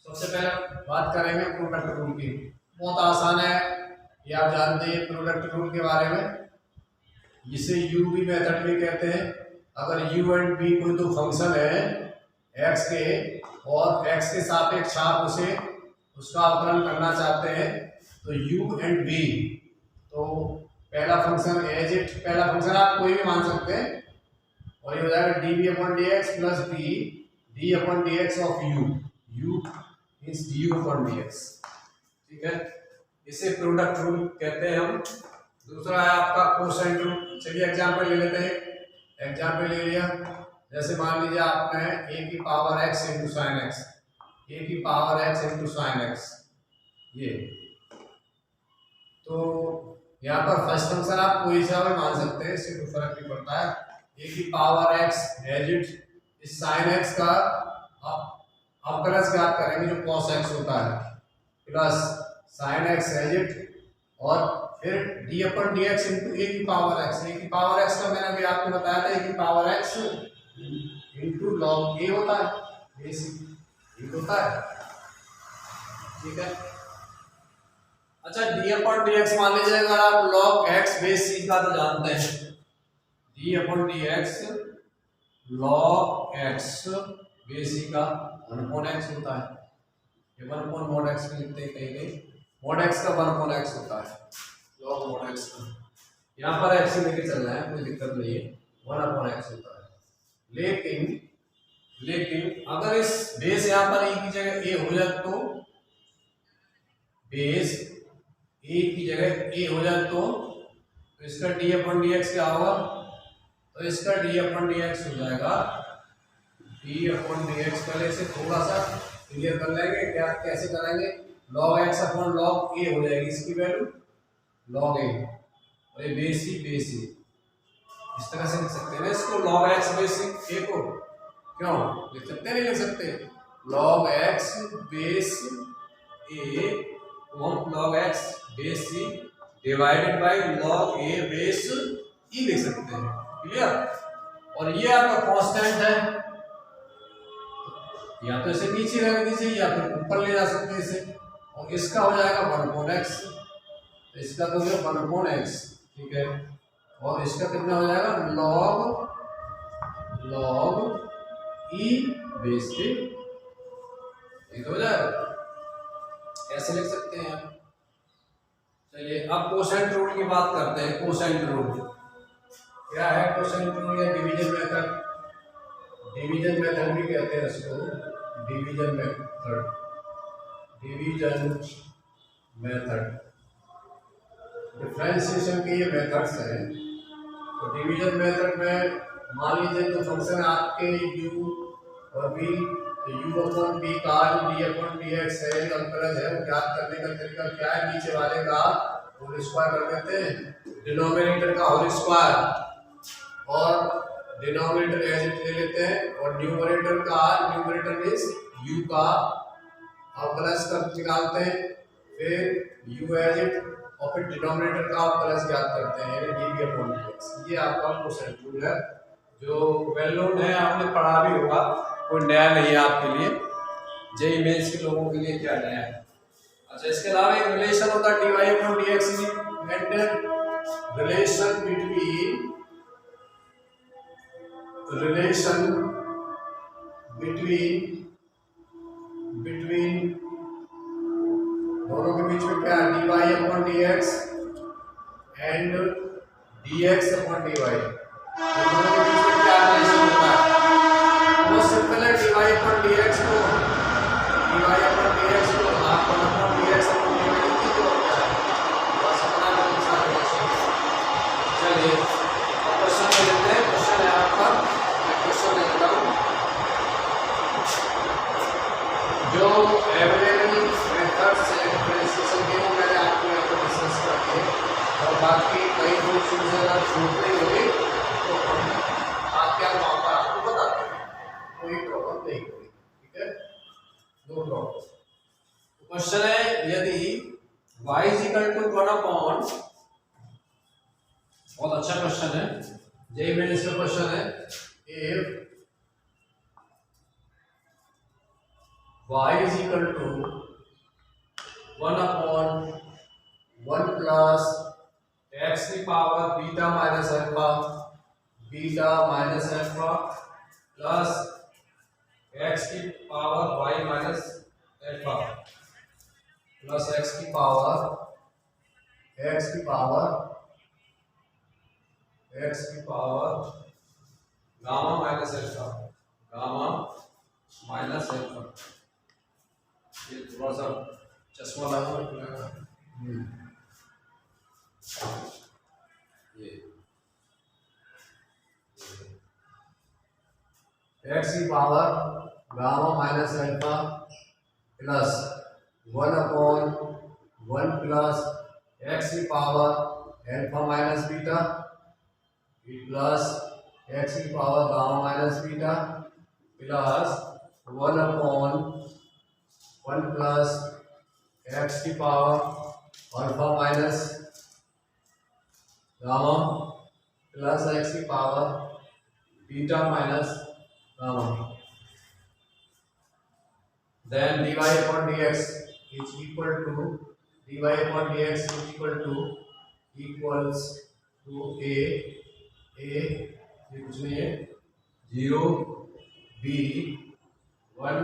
[SPEAKER 1] सबसे पहले बात करेंगे प्रोडक्ट रूल की। बहुत आसान है, ये आप जानते हैं प्रोडक्ट रूल के बारे में। जिसे यूवी मेथड भी कहते हैं। अगर यू एंड बी कोई दो फंक्शन है एक्स के, और एक्स के सापेक्ष आप उसे उसका अवकलन करना चाहते हैं, तो यू एंड बी, तो पहला फंक्शन एज इट, पहला फंक्शन आप कोई भी मान सकते हैं, और ये हो जाएगा d b upon D x plus b d upon D x of u, u means d u upon D x. ठीक है, इसे प्रोडक्ट रूल कहते हैं हम। दूसरा है आपका कोसेंट रूल। चलिए एग्जाम्पल ले लेते हैं। एग्जाम्पल ले लिया, जैसे मान लीजिए आपने ए की power X into sine X, A की power X into sine X, ये तो यहाँ पर फर्स्ट फंक्शन आप कोई सा भी मान सकते हैं, इससे कोई फर्क नहीं पड़ता है। ए की पावर एक्स एज इट, इस साइन एक्स का अवकलज ज्ञात करेंगे जो कॉस एक्स होता है, plus sine x as it, और फिर d upon D x into ए की पावर एक्स। ए की पावर एक्स का मैंने अभी आपको बताया था, ए की power X into log A होता है, बेसिक होता है। ठीक है, अच्छा डी अपन डी एक्स मान लीजिए, अगर आप लॉग एक्स बेस सी का तो जानते हैं, D upon D X log X base C का 1/x होता है, ये 1 mod x में लिखते हैं कहीं कहीं, mod x का 1 x होता है, log mod x का। यहाँ पर x ही लेके चलना है, कोई दिक्कत नहीं है, 1/x होता है। लेकिन अगर इस बेस यहाँ पर e की जगह a हो जाए, तो बेस a की जगह a हो जाए तो इसका d अपन dx क्या होगा, तो इसका d अपन dx हो जाएगा d अपन dx। पहले इसे थोड़ा सा क्लियर कर लेंगे, क्या कैसे करेंगे, log x upon log a हो जाएगी इसकी वैल्यू log a, और ये बेस सी इस तरह से लिख सकते हैं इसको, log x बेस a को क्यों लिख सकते हैं, नहीं लिख सकते, log x बेस a को हम log x base c divided by log a base e लिख सकते हैं। क्लियर, और ये आपका कांस्टेंट है, या तो इसे नीचे रख दीजिए या फिर ऊपर ले जा सकते हैं इसे, और इसका हो जाएगा 1/x, तो इसका तो हो 1/x। ठीक है, और इसका कितना हो जाएगा log e बेस पे, ठीक हो जाएगा, ऐसे लिख सकते हैं आप। चलिए अब कोसेंट रूल की बात करते हैं। कोसेंट रूल क्या है, कोसेंट रूल या डिवीजन मेथड, डिवीजन मेथड भी कहते हैं इसको, डिवीजन मेथड डिफरेंशिएशन के ये मेथड्स हैं। तो डिवीजन मेथड में मान लीजिए तो फंक्शन आपके u और b, तो u अपॉन b का d अपॉन dx है, अवकलज है, वो ज्ञात करने का तरीका क्या है, नीचे वाले का होल स्क्वायर कर देते हैं, डिनोमिनेटर का होल स्क्वायर, और डिनोमिनेटर एज इट ले लेते हैं, और न्यूमरेटर मींस u का अवकलज कर निकालते हैं, फिर u एज इट, और फिर डिनोमिनेटर का अवकलज ज्ञात करते हैं, यानी dv अपॉन dx। ये आपका कोसेंट रूल है, जो वेल नोन है, आपने पढ़ा भी होगा, कोई नया नहीं है आपके लिए, जेईई मेंस के लोगों के लिए क्या नया है। अच्छा, इसके अलावा एक रिलेशन होता है dy upon dx, and relation between दोनों के बीच में क्या है, dy upon dx and dx upon dy, दोनों के बीच में क्या रिलेशन होता है, वो सिंपल है, dy अपॉन dx को आप अपॉन dx अपॉन dy लिखते हो, बस इतना ही रिलेशन। चलिए अब क्वेश्चन ले लेते हैं। क्वेश्चन है आपका, मैं क्वेश्चन ले लेता हूँ, जो अवेलेबल मेथड्स हैं डिफरेंशिएशन के, वो मैंने आपको यहाँ पर डिस्कस कर दिए, और बाकी कई दो चीजें अगर छूट रही होगी तो हम आपके वहाँ पर आपको बताते हैं, कोई प्रॉब्लम नहीं होगी। ठीक है, नो प्रॉब्लम। क्वेश्चन है जेई मेंस का क्वेश्चन है, if y is equal to 1/1 plus x की power beta minus alpha plus x की power y minus alpha plus x की पावर गामा माइनस अल्फा। ये थोड़ा सा चश्मा लगा रखना। ये x की power gamma minus alpha plus 1/1 plus x की power alpha minus beta plus x की power gamma minus beta plus 1/1 plus x की power alpha minus gamma plus x की power beta minus gamma. Then dy upon dx is equal to equals to a ये कुछ नहीं है 0 b 1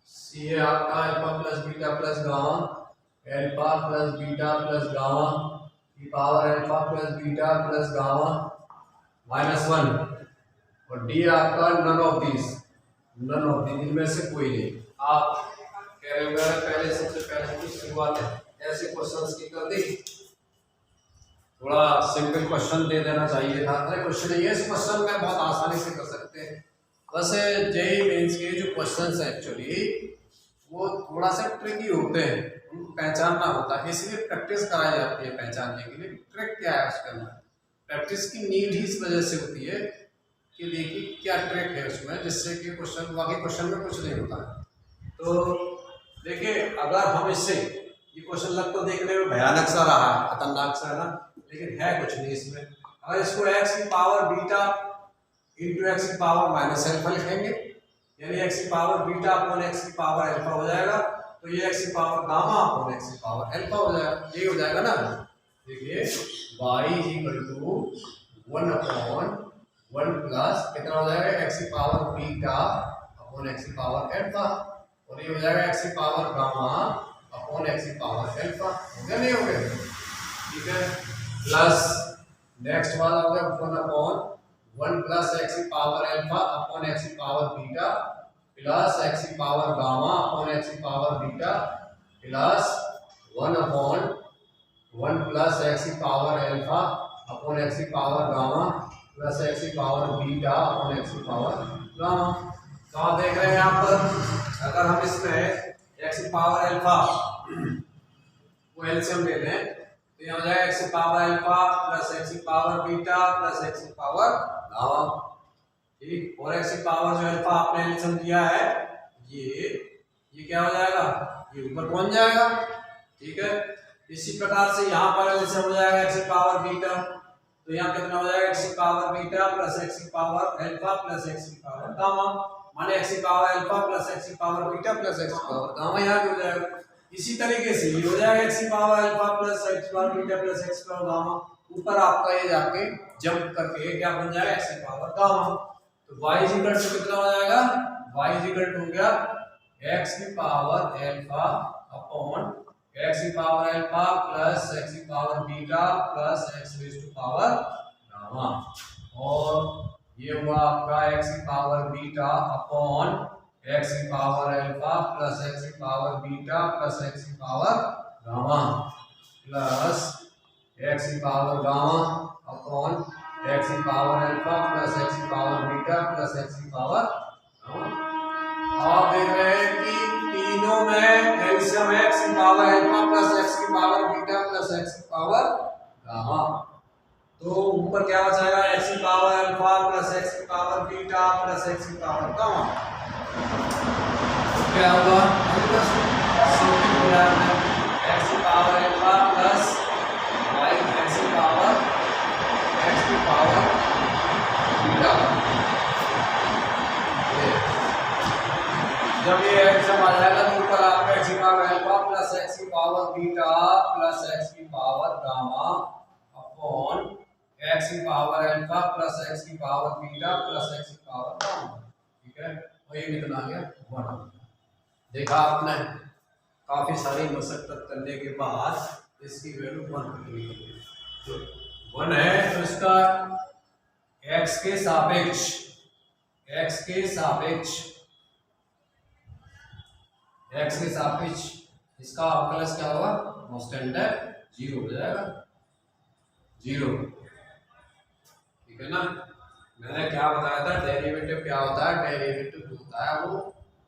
[SPEAKER 1] c है आपका alpha plus beta plus gamma alpha plus beta plus gamma की power alpha plus beta plus gamma -1 और D आपका none of these इनमें से कोई नहीं। आप कह रहे हो पहले सबसे पहले की शुरुआत है ऐसे क्वेश्चंस की कर दी, थोड़ा सिंपल क्वेश्चन दे देना चाहिए था। अरे क्वेश्चन ये इस क्वेश्चन में बहुत आसानी से कर सकते हैं। वैसे जेईई मेंस के जो क्वेश्चंस हैं एक्चुअली वो थोड़ा सा ट्रिकी होते हैं, उनको पहचानना होता है, इसलिए प्रैक्टिस कराई जाती है पहचानने के लिए। ट्रिक क्या है उसके अंदर, प्रैक्टिस की नीड ही इस वजह से होती है कि देखिए क्या ट्रिक है उसमें, जिससे कि क्वेश्चन बाकी क्वेश्चन में कुछ नहीं होता है। तो देखिए अगर हम इससे ये क्वेश्चन लग तो देखने में भयानक सा रहा है, खतरनाक सा है ना, लेकिन है कुछ नहीं इसमें। अगर इसको x की पावर बीटा इंटू एक्स की पावर माइनस अल्फा लिखेंगे, यानी x की पावर बीटा अपॉन x की पावर अल्फा हो जाएगा, तो ये x की पावर गामा अपॉन x की पावर अल्फा हो जाएगा, ये हो जाएगा ना। देखिए y is equal to 1/1 plus कितना हो जाएगा x की पावर बीटा अपॉन x की पावर अल्फा, और ये हो जाएगा x की पावर गामा अपॉन x की पावर अल्फा। हो गया नहीं हो गया, ठीक है। प्लस नेक्स्ट वाला हो गया 1/1 प्लस x की पावर अल्फा अपॉन x की पावर बीटा प्लस x की पावर गामा अपॉन x की power beta plus 1/1 plus x की पावर अल्फा अपॉन x की पावर गामा प्लस x की पावर बीटा अपॉन x की power gamma. तो आप देख रहे हैं यहाँ पर अगर हम इसमें x की पावर अल्फा को एलसीएम ले लें तो यहाँ हो जाएगा x की पावर अल्फा प्लस x की पावर बीटा प्लस x की पावर गामा, ठीक। और x की पावर जो अल्फा आपने एलसीएम दिया है ये क्या हो जाएगा, ये ऊपर पहुंच जाएगा, ठीक है। इसी प्रकार से यहाँ पर एलसीएम हो जाएगा x की पावर बीटा, तो यहाँ कितना हो जाएगा x की पावर बीटा प्लस x की पावर अल्फा प्लस x की पावर गामा, माने x की पावर अल्फा प्लस x की पावर बीटा प्लस x की पावर गामा यहाँ भी हो जाएगा। इसी तरीके से ये हो जाएगा x की पावर अल्फा प्लस x की पावर बीटा प्लस x की पावर गामा, ऊपर आपका ये जाके जंप करके क्या बन जाएगा x की पावर गामा। तो y इज इक्वल टू कितना हो जाएगा, y इज इक्वल टू हो गया x की पावर अल्फा अपॉन x की पावर अल्फा प्लस x की power beta plus x raise to power gamma, और ये हुआ आपका x की पावर बीटा अपॉन x की पावर अल्फा प्लस x की पावर बीटा प्लस x की पावर गामा प्लस x की पावर गामा अपॉन x की पावर अल्फा प्लस x की पावर बीटा प्लस x की पावर गामा। आप देख रहे हैं कि तीनों में एलसीएम x की पावर अल्फा प्लस x की पावर बीटा प्लस x की पावर गामा, तो ऊपर क्या बचाएगा x की पावर अल्फा प्लस x की पावर बीटा प्लस x की पावर गामा। क्या होगा, सिंपल हो जाएगा x की power alpha plus y x की पावर जब ये एग्जाम आ जाएगा तो ऊपर आपका एक्स की पावर अल्फा प्लस एक्स की पावर बीटा प्लस एक्स की पावर गामा अपॉन एक्स की पावर अल्फा प्लस एक्स की पावर बीटा प्लस एक्स की पावर गामा। ठीक है, और ये कितना आ गया 1। देखा आपने, काफी सारी मशक्कत करने के बाद इसकी वैल्यू 1 निकली। तो 1 है तो इसका एक्स के सापेक्ष इसका अवकलज क्या होगा, कांस्टेंट है 0 हो जाएगा 0। ठीक है ना, मैंने क्या बताया था, डेरिवेटिव क्या होता है, डेरिवेटिव होता है वो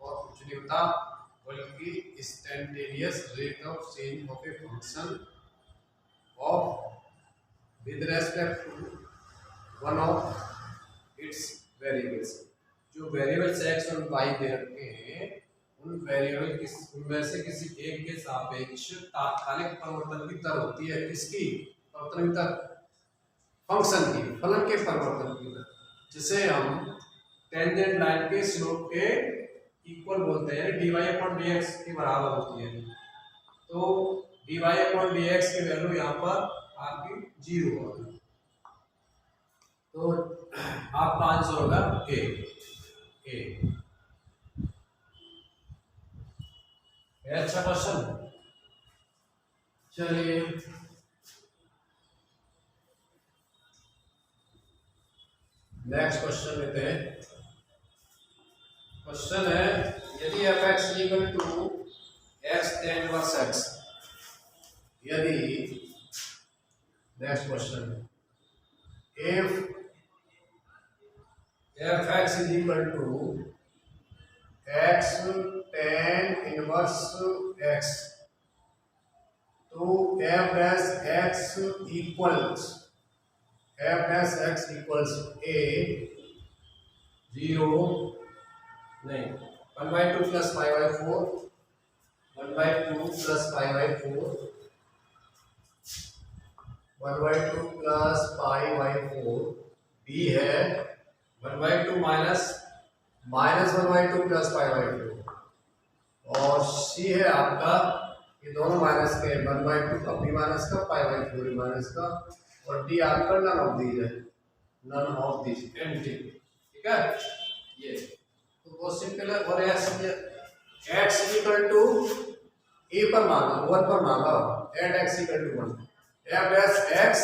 [SPEAKER 1] और कुछ नहीं होता बल्कि instantaneous rate of change of a function of with respect to one of its variables. जो वेरिएबल्स x और y दे रखे हैं उन वेरिएबल उनमें से किसी एक के सापेक्ष तात्कालिक परिवर्तन की दर होती है। किसकी परिवर्तन की दर, फंक्शन की, फलन के परिवर्तन की दर, जिसे हम टेंजेंट लाइन के स्लोप के इक्वल बोलते हैं, dy/dx के बराबर होती है। तो dy/dx की वैल्यू यहाँ पर आपकी 0 होगी, तो आपका आंसर होगा ए। अच्छा क्वेश्चन, चलिए नेक्स्ट क्वेश्चन लेते हैं। क्वेश्चन है, यदि f(x) equal to x tan inverse x, यदि next question if f(x) is equal to x tan inverse x, तो f(x) इक्वल्स a 0 नहीं 1/2 प्लस 5/4 1/2 प्लस 5/4 1/2 प्लस 5/4, b है 1/2 माइनस 1/2 प्लस 5/4, और c है आपका, ये दोनों माइनस के 1/2 का b माइनस का 5/4 माइनस का, और d आपका नन ऑफ दीज है, नन ऑफ दीज एंटी। ठीक है, ये तो बहुत सिंपल है। और x इक्वल टू a पर मांगा 1 पर मांगा at x equal to 1, f(x)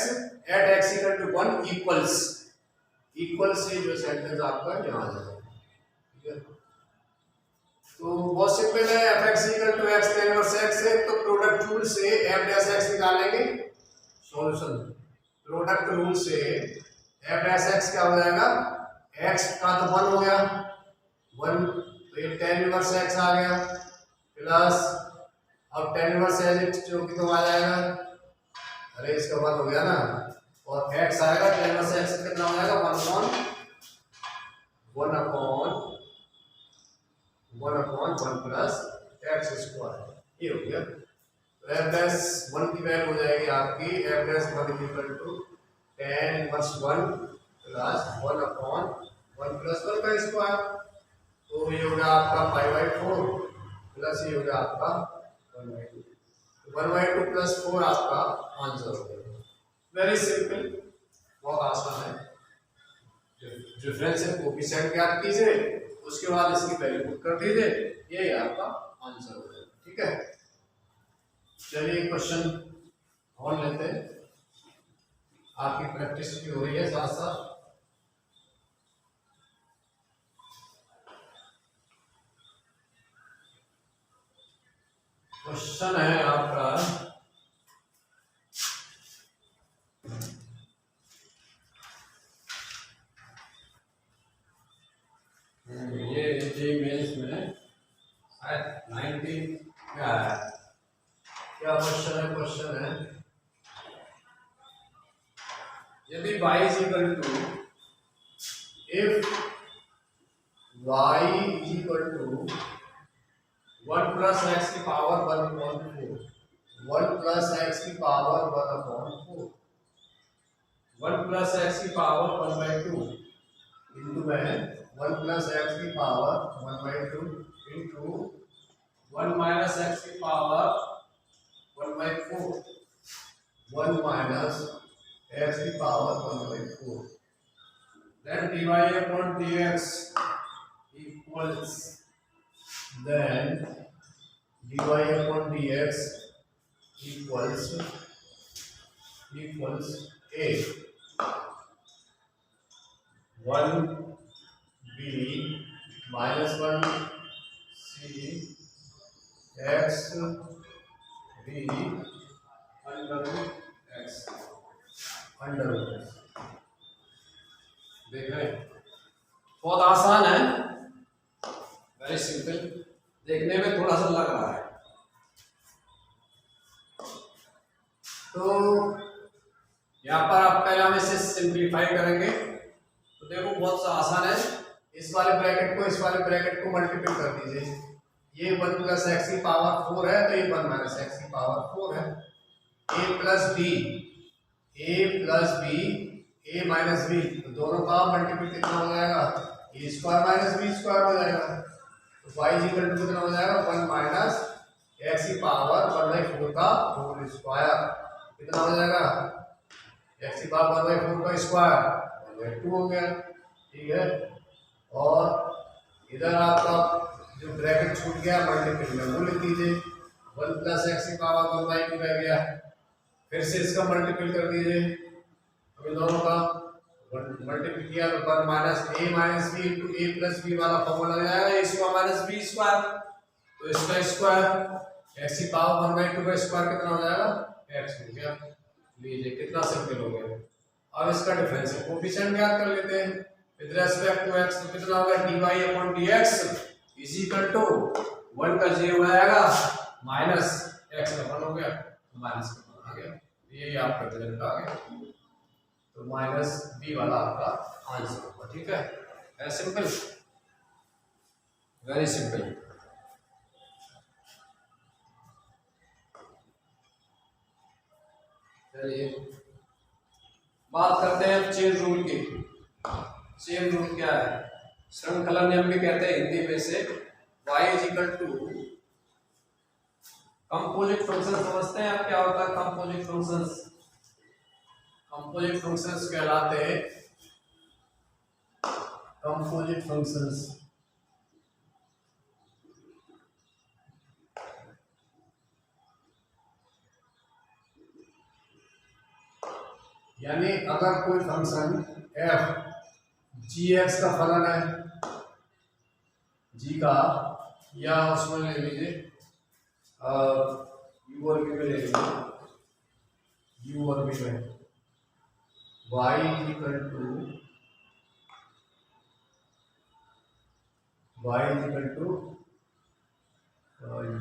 [SPEAKER 1] at x equal to 1 equals से जो सेंटेंस आपका यहाँ आ जाएगा। ठीक है, तो बहुत सिंपल है, f(x) equal to x tan inverse x है, तो प्रोडक्ट रूल से f(x) निकालेंगे, सॉल्यूशन प्रोडक्ट रूल से f(x) क्या हो जाएगा, x का तो 1 हो गया 1, तो ये tan इनवर्स x आ गया, प्लस अब tan इनवर्स x जो कि तो आ जाएगा, अरे इसका 1 हो गया ना, और x आएगा tan इनवर्स x कितना हो जाएगा 1/1 प्लस x स्क्वायर, ये हो गया। तो f(1) की वैल्यू हो जाएगी आपकी f(1) equal to tan inverse 1 plus 1/1 plus 1 का स्क्वायर, तो ये होगा आपका 5/4 प्लस ये होगा आपका 1/2, 1/2 प्लस 4 आपका आंसर हो गया। वेरी सिंपल, बहुत आसान है। डिफरेंशियल कोएफिशिएंट ज्ञात कीजिए, उसके बाद इसकी वैल्यू पुट कर दीजिए, ये आपका आंसर हो गया। ठीक है, चलिए क्वेश्चन और लेते हैं, आपकी प्रैक्टिस भी हो रही है साथ साथ। क्वेश्चन है आपका, ये जी मेंस में 19 क्या है, क्या क्वेश्चन है यदि y is equal to, if y is equal to 1 plus x की पावर 1/4, 1 plus x की पावर 1/4, 1 plus x की पावर 1/2 इंटू में 1 plus x की पावर 1/2 इंटू 1 माइनस एक्स की पावर 1/4, 1 माइनस एक्स की power 1/4, then dy upon dx equals, then dy upon dx equals a 1b minus 1 c x b under root x, under root. देख रहे हैं, बहुत आसान है, very simple, देखने में थोड़ा सा लग रहा है। तो यहाँ पर आप पहले हम इसे सिंप्लीफाई करेंगे, तो देखो बहुत सा आसान है। इस वाले ब्रैकेट को इस वाले ब्रैकेट को मल्टीप्लाई कर दीजिए। ये 1 प्लस एक्स की पावर 4 है, तो ये 1 माइनस एक्स की पावर 4 है। a plus b a minus b, तो दोनों का मल्टीप्लाई कितना हो जाएगा, a square minus b square हो जाएगा। तो y इक्वल टू कितना हो जाएगा, 1 माइनस एक्स की पावर 1/4 का होल स्क्वायर, कितना हो जाएगा, एक्स की पावर 1/4 का स्क्वायर 1/2 हो गया। ठीक है, और इधर आपका जो ब्रैकेट छूट गया मल्टीप्लाई में वो लिख दीजिए, 1 प्लस एक्स की पावर 1/2 रह गया। फिर से इसका मल्टीप्लाई कर दीजिए, तो इन दोनों का मल्टीप्लाई किया तो 1 माइनस ए माइनस बी इंटू ए प्लस बी वाला फॉर्मूला लग जाएगा, a square minus b square, तो इसका स्क्वायर एक्स की पावर 1/2 का स्क्वायर कितना हो जाएगा, एक्स हो गया। लीजिए कितना सिंपल हो गया। अब इसका डिफरेंशियल कोएफिशिएंट ज्ञात कर लेते हैं विद रिस्पेक्ट टू एक्स, तो कितना होगा, dy upon dx is equal to 1 का j हो जाएगा माइनस x का 1 हो गया, माइनस का 1 आ गया। ये आपका रिजल्ट आ गया, तो माइनस बी वाला आपका आंसर होगा। ठीक है, वेरी सिंपल, वेरी सिंपल। चलिए बात करते हैं चेन रूल की। चेन रूल क्या है, श्रृंखला नियम भी कहते हैं हिंदी में से। y is equal to composite function, समझते हैं आप क्या होता है कंपोजिट फंक्शंस। कंपोजिट फंक्शंस कहलाते हैं कंपोजिट फंक्शंस। यानी अगर कोई फंक्शन f gx का फलन है, g का, या उसमें ले लीजिए u और v में ले लीजिए, u और v में y equal to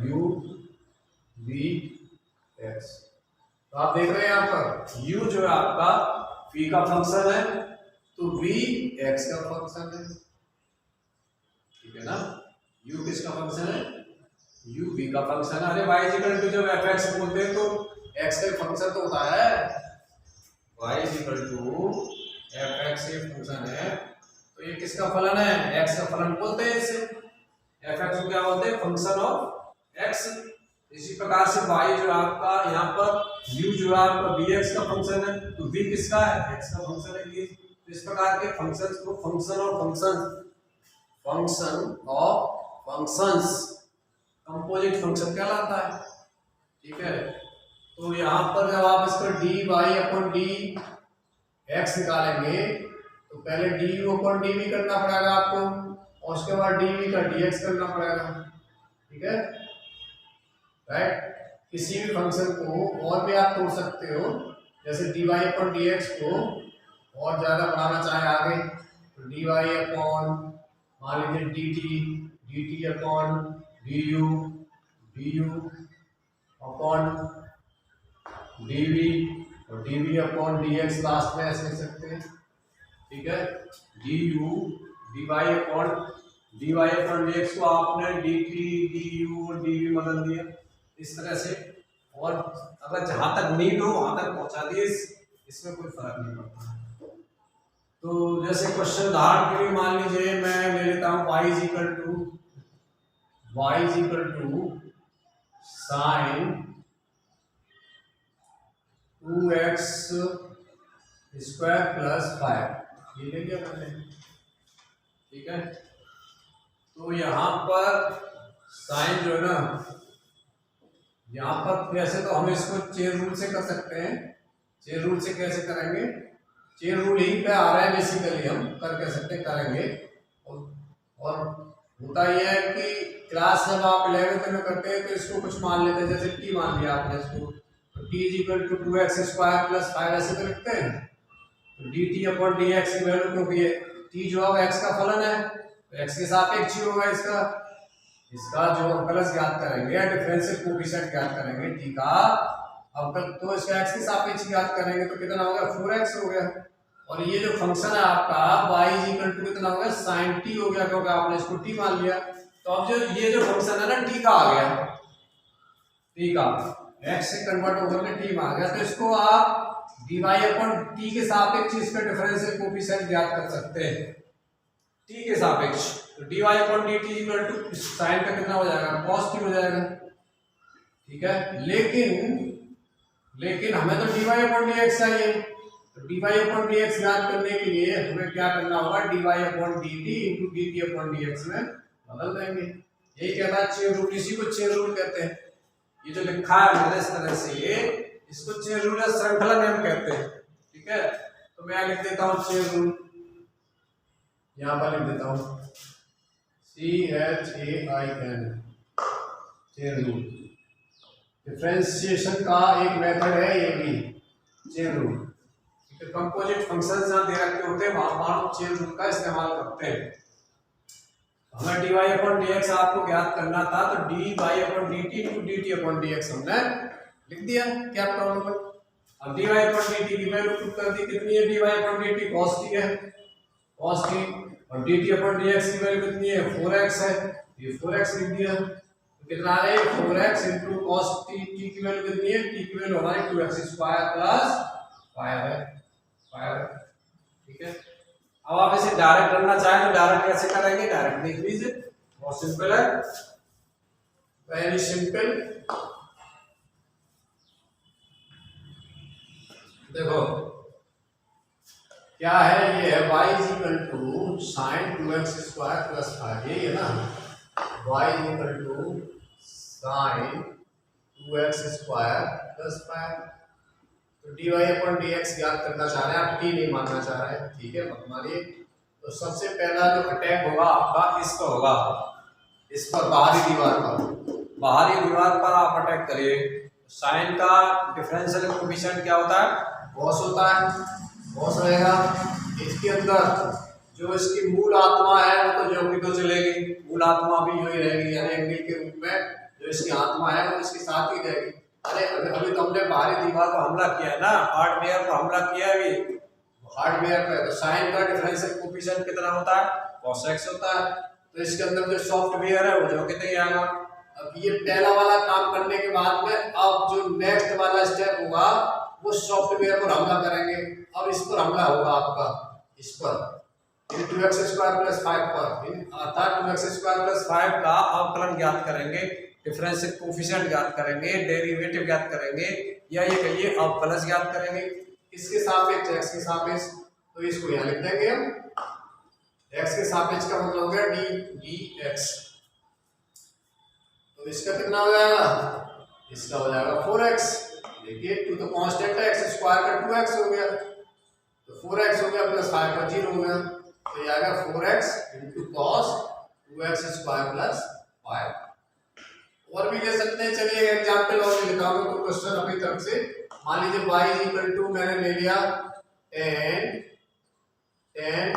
[SPEAKER 1] u v x। तो आप देख रहे हैं यहाँ पर u जो है आपका v का फंक्शन है, तो v x का फंक्शन है। ठीक है ना, u किसका फंक्शन है, u v का फंक्शन है। अरे y इक्वल टू जब fx बोलते हैं तो x का फंक्शन तो होता है, y इक्वल टू fx एक फंक्शन है, तो ये किसका फलन है, x का फलन बोलते हैं इसे। fx को क्या बोलते हैं, फंक्शन ऑफ x। इसी प्रकार से y जो आपका यहाँ पर u जो है आपका vx का फंक्शन है, तो v किसका है, x का फंक्शन है। ये इस प्रकार के फंक्शंस को function of functions composite function कहलाता है। ठीक है, तो यहाँ पर जब आप इसको dy अपॉन dx निकालेंगे, तो पहले du अपॉन dv करना पड़ेगा आपको, और उसके बाद dv का dx करना पड़ेगा। ठीक है, राइट। किसी भी फंक्शन को और भी आप तोड़ सकते हो, जैसे dy अपॉन dx को और ज्यादा बढ़ाना चाहे आगे, तो dy अपॉन मान लीजिए dt upon du upon dv और dv अपॉन dx लास्ट में ऐसे लिख सकते हैं। ठीक है, dy अपॉन dx को आपने dt du और dv बदल दिया इस तरह से, और अगर जहां तक नीड हो वहां तक पहुंचा दिए, इसमें कोई फर्क नहीं पड़ता। तो जैसे क्वेश्चन उदाहरण के लिए मान लीजिए मैं ले लेता हूं y is equal to y is equal to sine 2x square plus 5, ये ले लिया मैंने। ठीक है, तो यहाँ पर साइन जो है ना, यहाँ पर वैसे तो हम इसको चेन रूल से कर सकते हैं। चेन रूल से कैसे करेंगे? चेन रूल ही पे आ रहा है बेसिकली, हम कर कह सकते करेंगे। और होता यह है कि क्लास जब आप 11th में करते हैं तो इसको कुछ मान लेते हैं, जैसे टी मान लिया आपने इसको, तो t is equal to 2x square plus 5 ऐसे तो लिखते हैं। तो d t upon D x की वैल्यू, क्योंकि टी जो है एक्स का फलन है तो एक्स के सापेक्ष ही होगा इसका जो अवकलज ज्ञात करेंगे या डिफरेंशियल कोएफिशिएंट ज्ञात करेंगे टी का अवकल, तो इसका एक्स के सापेक्ष ज्ञात करेंगे तो कितना हो गया 4x हो गया। और ये जो फंक्शन है आपका y इज इक्वल टू कितना हो गया sin t हो गया, क्योंकि आपने इसको t मान लिया। तो अब जो ये जो फंक्शन है ना t का आ गया, t का x से कन्वर्ट होकर के t में आ गया, तो इसको आप dy अपॉन t के सापेक्ष इसका डिफरेंशियल कोएफिशिएंट ज्ञात कर सकते हैं t के सापेक्ष। तो dy upon dt equal to sin का कितना हो जाएगा cos t हो जाएगा। ठीक है, लेकिन हमें तो dy अपॉन dx चाहिए, तो dy अपॉन dx ज्ञात करने के लिए हमें क्या करना होगा, dy upon dt into dt upon dx में बदल देंगे। यही कहता है चेन रूल, इसी को चेन रूल कहते हैं। ये जो लिखा है मैंने इस तरह से, इसको चेन रूल या श्रृंखला नियम कहते हैं। ठीक है, तो मैं लिख देता हूँ चेन रूल, यहाँ पर लिख देता हूँ CHAIN, चेन रूल। डिफरेंशिएशन का एक मेथड है ये भी, चेन रूल। कंपोजिट फंक्शंस जहाँ दे रखे होते हैं वहां हम चेन रूल का इस्तेमाल करते हैं। हमें dy अपॉन dx आपको ज्ञात करना था, तो dy upon dt into dt upon dx हमने लिख दिया, क्या प्रॉब्लम है। अब dy अपॉन dt की वैल्यू पुट कर दी, कितनी है dy upon dt cos t है, cos t, और dt अपॉन dx की वैल्यू कितनी है 4x है, ये 4x लिख दिया। तो कितना है 4x into cos t, t की वैल्यू कितनी है, t की वैल्यू हमारी 2x स्क्वायर प्लस 5 है। ठीक है, अब आप इसे डायरेक्ट करना चाहें तो डायरेक्ट कैसे करेंगे, डायरेक्ट देख लीजिए, बहुत सिंपल है, वेरी सिंपल। देखो क्या है, ये है y is equal to sine 2x square plus 5, यही है ना, y is equal to sine 2x square plus 5। तो dy अपॉन dx ज्ञात करना चाह रहे हैं आप, t नहीं मानना चाह रहे हैं। ठीक है, मत मानिए। तो सबसे पहला जो अटैक होगा आपका इस पर होगा, इस पर बाहरी दीवार पर आप अटैक करिए। साइन का डिफरेंशियल कोएफिशिएंट क्या होता है, cos होता है, cos रहेगा। इसके अंदर जो इसकी मूल आत्मा है वो तो जो भी तो चलेगी, मूल आत्मा भी वही रहेगी, यानी एंगल के रूप में जो इसकी आत्मा है वो इसके साथ ही रहेगी। अरे अभी तो हमने बाहरी दीवार पर हमला किया है ना, हार्डवेयर पर हमला किया है, अभी हार्डवेयर पे। तो साइन का डिफरेंशियल कोएफिशिएंट कितना होता है, cos x होता है। तो इसके अंदर जो सॉफ्टवेयर है वो जो कितने आएगा। अब ये पहला वाला काम करने के बाद में अब जो नेक्स्ट वाला स्टेप होगा वो सॉफ्टवेयर पर हमला करेंगे। अब इस पर हमला होगा आपका, इस पर 2x स्क्वायर प्लस 5 पर, अर्थात 2x स्क्वायर प्लस 5 का अवकलन ज्ञात करेंगे, डिफरेंशियल कोएफिशिएंट ज्ञात करेंगे, डेरिवेटिव ज्ञात करेंगे, या ये कहिए अवकलज ज्ञात करेंगे। किसके सापेक्ष, x के सापेक्ष। तो इसको यहाँ लिख देंगे हम, x के सापेक्ष का मतलब हो गया dx। तो इसका कितना हो जाएगा, इसका हो जाएगा 4x। देखिए 2 तो कांस्टेंट है, x स्क्वायर का 2x हो गया, तो 4x हो गया प्लस 5 का 0 हो गया। तो ये आएगा 4x into cos 2x square plus 5। और भी ले सकते हैं, चलिए एग्जांपल और भी लिखा हूं कोई क्वेश्चन अपनी तरफ से। मान लीजिए y इज इक्वल टू मैंने ले लिया 10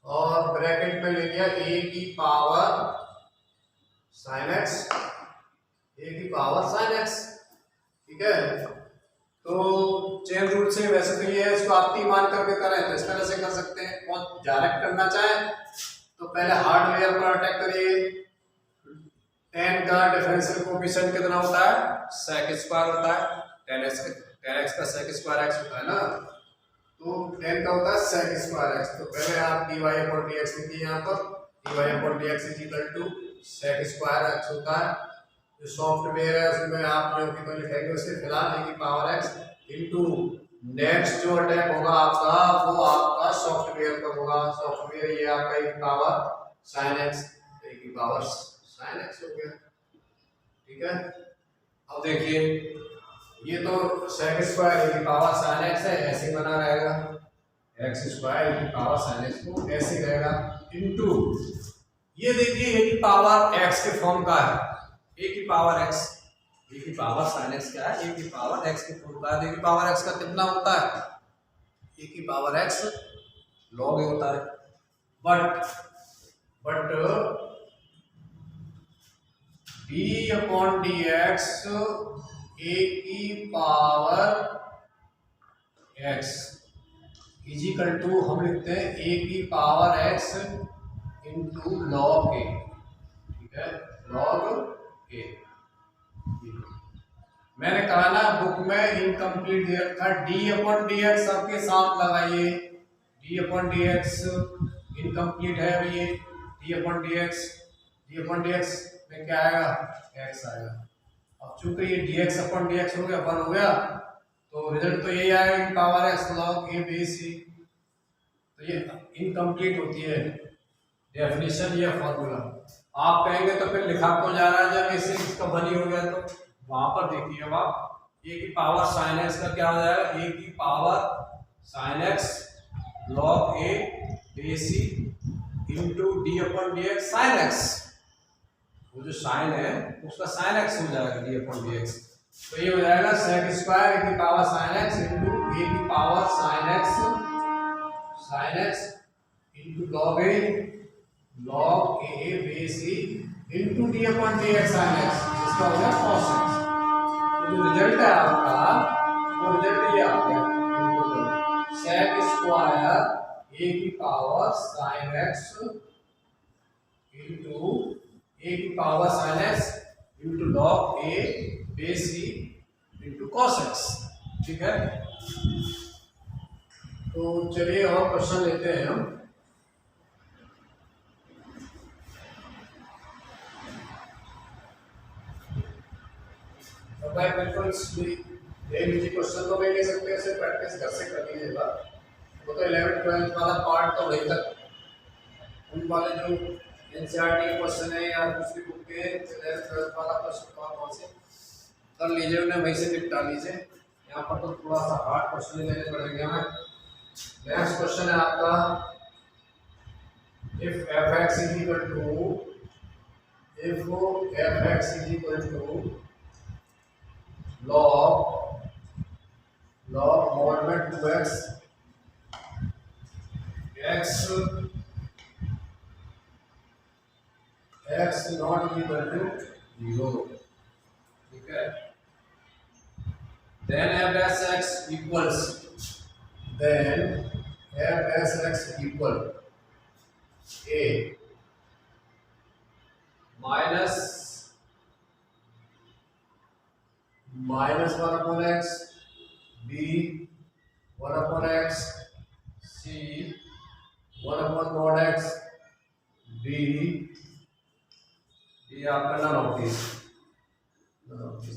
[SPEAKER 1] और ब्रैकेट में ले लिया a की पावर sin x, a की पावर sin x। ठीक है, तो चेन रूल से वैसे तो ये है, इसको आप t मान करके करें तो इस तरह से कर सकते हैं। और डायरेक्ट करना चाहें तो पहले हार्डवेयर पर अटैक करिए। 10 का डिफरेंशियल कोएफिशिएंट कितना होता है, sec स्क्वायर होता है, 10x का sec स्क्वायर x होता है ना, तो 10 का होता है sec स्क्वायर x। तो पहले आप dy अपॉन dx लिखिए, यहाँ पर dy upon dx is equal to sec square x होता है। जो सॉफ्टवेयर है उसमें आप जो कि लिखेंगे उसके फिलहाल ए की पावर एक्स इंटू नेक्स्ट जो अटैक होगा आपका वो आपका सॉफ्टवेयर का होगा। सॉफ्टवेयर ये आपका ए की पावर साइन एक्स, ए की पावर साइन एक्स हो गया। ठीक है, अब देखिए ये तो सेक स्क्वायर ए की पावर साइन एक्स है, ऐसे ही बना रहेगा। एक्स स्क्वायर ए की पावर साइन एक्स को ऐसे ही रहेगा इंटू ये देखिए ए की पावर एक्स के फॉर्म का है, ए की पावर एक्स, ए की पावर साइन एक्स क्या है, ए की पावर एक्स के फॉर्म का है। ए की पावर एक्स का कितना होता है, ए की पावर एक्स लॉग ए होता है। But D upon D X A की पावर एक्स इजिकल टू हम लिखते हैं ए की पावर एक्स इंटू लॉग ए। ठीक है, लॉग ए। मैंने कहा ना बुक में इनकम्प्लीट दे रखा, डी अपॉन डी एक्स सबके साथ लगाइए। D upon D x incomplete है अभी ये, D upon D x, D upon D x में क्या आएगा, एक्स आएगा। अब चूंकि ये D x upon D X हो गया, वन हो गया, तो रिजल्ट तो यही आएगा कि power x log A base सी। तो ये इनकम्प्लीट होती है डेफिनेशन या फॉर्मूला। आप कहेंगे तो फिर लिखा क्यों जा रहा है जब इसे इसका वन ही हो गया। तो वहां पर देखिए अब आप ए की पावर साइन एक्स का क्या हो जाएगा, ए की power sine X log A base C into D upon D X sine X. वो जो साइन है उसका साइन एक्स हो जाएगा डी अपॉन डी एक्स। तो ये हो जाएगा सेक स्क्वायर ए की पावर साइन एक्स इंटू ए की power sine X into log A base C into D upon D X sine X, इसका हो गया कॉस एक्स। तो जो रिजल्ट है आपका वो रिजल्ट ये आ गया सेक स्क्वायर ए की पावर साइन एक्स इंटू ए की power sine X into log A base C into cos X. ठीक है, तो चलिए और क्वेश्चन लेते हैं हम। भाई बिल्कुल क्वेश्चन तो नहीं ले सकते, ऐसे प्रैक्टिस घर से कर लीजिएगा। वो तो 11th 12th वाला पार्ट तो वही तक उन वाले जो एनसीईआरटी के क्वेश्चन है या दूसरी बुक के 11th 12th वाला क्वेश्चन तो आप वहाँ से कर लीजिए, उन्हें वहीं से निपटा लीजिए। यहाँ पर तो थोड़ा सा हार्ड क्वेश्चन लेने पड़ेंगे हमें। नेक्स्ट क्वेश्चन है आपका, if f x is equal to log mod में 2x x not equal to 0। ठीक है, then f dash x equals a minus 1 upon x, b 1 upon x, c 1 upon mod x, d आपका none of this.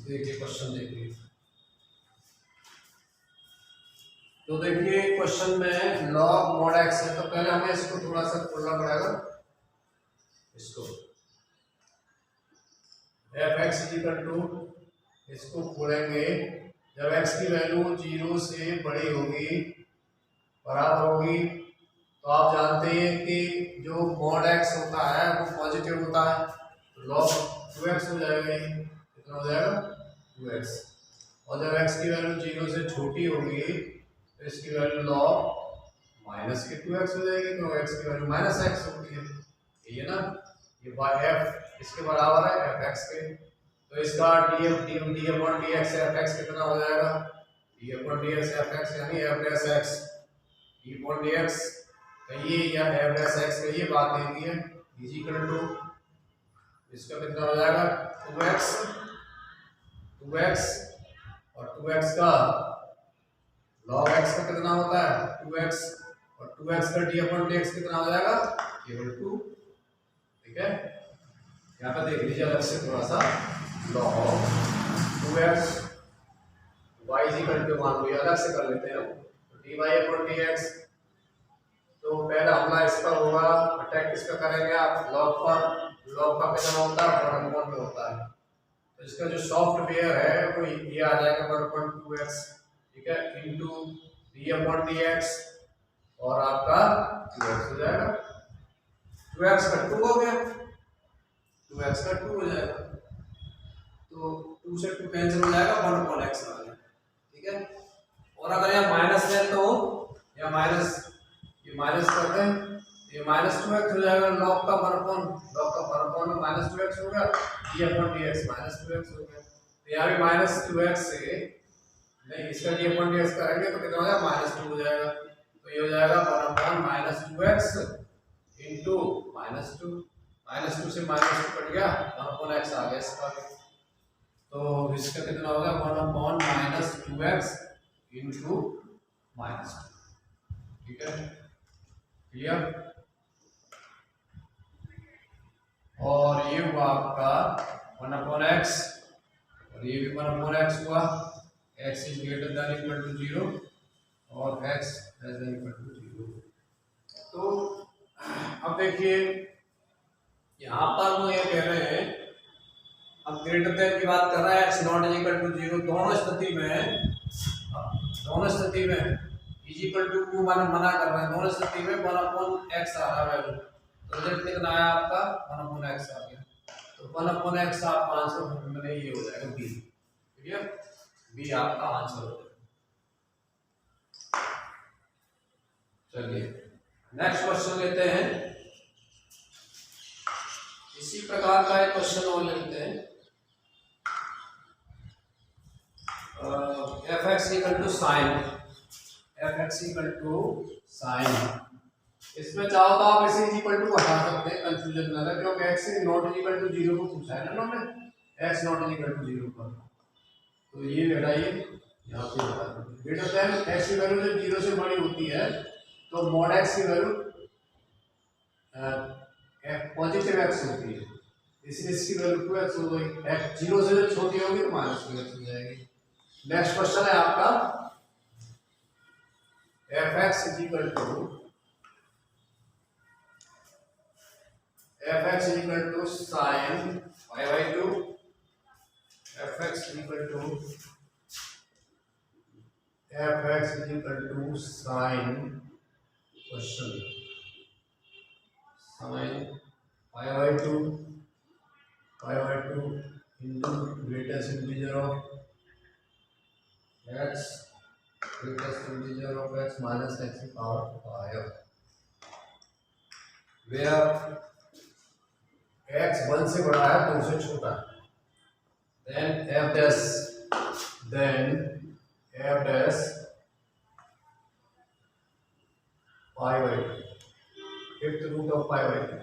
[SPEAKER 1] देखिए question देखिए, तो देखिए question में log mod x है, तो पहले हमें इसको थोड़ा सा खोलना पड़ेगा। इसको एफ एक्स इक्वल टू, इसको खोलेंगे जब x की वैल्यू 0 से बड़ी होगी बराबर होगी, तो आप जानते हैं कि जो mod x होता है वो पॉजिटिव होता है, तो log 2x हो जाएगा। ये कितना हो जाएगा 2x। और जब x की वैल्यू 0 से छोटी होगी तो इसकी वैल्यू log माइनस के 2x हो जाएगी, तो x की वैल्यू माइनस x होती है। ये ना ये f इसके बराबर है f x के, तो इसका d upon D x f x कितना हो जाएगा, d upon D x f x यानी f dash x d upon D x का ये या f डैश x का ये बात देती है इज इक्वल टू, इसका कितना हो जाएगा 2x और 2x का log x का कितना होता है 2x, और 2x का d अपॉन डी एक्स कितना हो जाएगा केवल 2। ठीक है, यहाँ पे देख लीजिए अलग से थोड़ा सा log of 2x y equal to 1 को अलग से कर लेते हैं हम। तो dy अपॉन dx, तो पहला हमला इस पर होगा, अटैक किस पे करेंगे आप, log पर। log का कितना होता है, 1/2 पे होता है। तो इसका जो सॉफ्टवेयर है वो ये आ जाएगा 1/2x, ठीक है, इनटू d अपॉन dx और आपका 2x हो जाएगा। 2x का 2 हो गया, 2x का 2 हो जाएगा, तो 2 से 2 कैंसिल हो जाएगा, 1/x आ गया, ठीक है। और अगर यहाँ माइनस लें तो या माइनस, ये माइनस करते हैं, ये -2x हो जाएगा, log का 1/, में -2x हो गया, d अपॉन dx -2x हो गया। तो यहाँ भी -2x से नहीं, इसका d अपॉन dx करेंगे तो कितना हो जाएगा, -2 हो जाएगा। तो ये हो जाएगा 1/-2x इनटू -2, -2 से -2 कट गया, 1/x आ गया इसका। तो इसका कितना होगा, 1/-2x इनटू -2, ठीक है, क्लियर। और ये हुआ आपका 1/x और ये भी 1/x हुआ, x is greater than equal to 0 और x less than equal to 0। तो अब देखिए यहाँ पर वो ये कह रहे हैं, अब ग्रेटर देन की बात कर रहा है, x not is equal to 0, दोनों स्थिति में इज इक्वल टू मना कर रहे हैं, दोनों स्थिति में 1/x आ रहा है, तो रिजल्ट कितना आया आपका, 1/x आ गया। तो 1/x आपका आंसर में ये हो जाएगा बी, क्लियर, बी आपका आंसर हो जाएगा। चलिए नेक्स्ट क्वेश्चन लेते हैं, इसी प्रकार का एक क्वेश्चन और लेते हैं। fx इक्वल टू साइन, इसमें चाहो तो आप इसे इक्वल टू हटा सकते हैं, कंफ्यूजन ना रहे, क्योंकि x नॉट इक्वल टू 0 को पूछा है ना उन्होंने, x नॉट इक्वल टू 0 पर, तो ये हटाइए, यहाँ से हटा दीजिए। ग्रेटर देन x की वैल्यू जब 0 से बड़ी होती है तो मॉड x की वैल्यू पॉजिटिव x होती है, इसलिए इसकी वैल्यू 2x हो गई, x 0 से जब छोटी होगी तो -2x हो जाएगी। नेक्स्ट क्वेश्चन है आपका fx equal to sine y/2, fx equal to sine question sine y/2 into greatest integer of x, greatest integer of x minus x की पावर 5, where x 1 से बड़ा है 2 से छोटा है, then f dash pi/2, fifth root of pi/2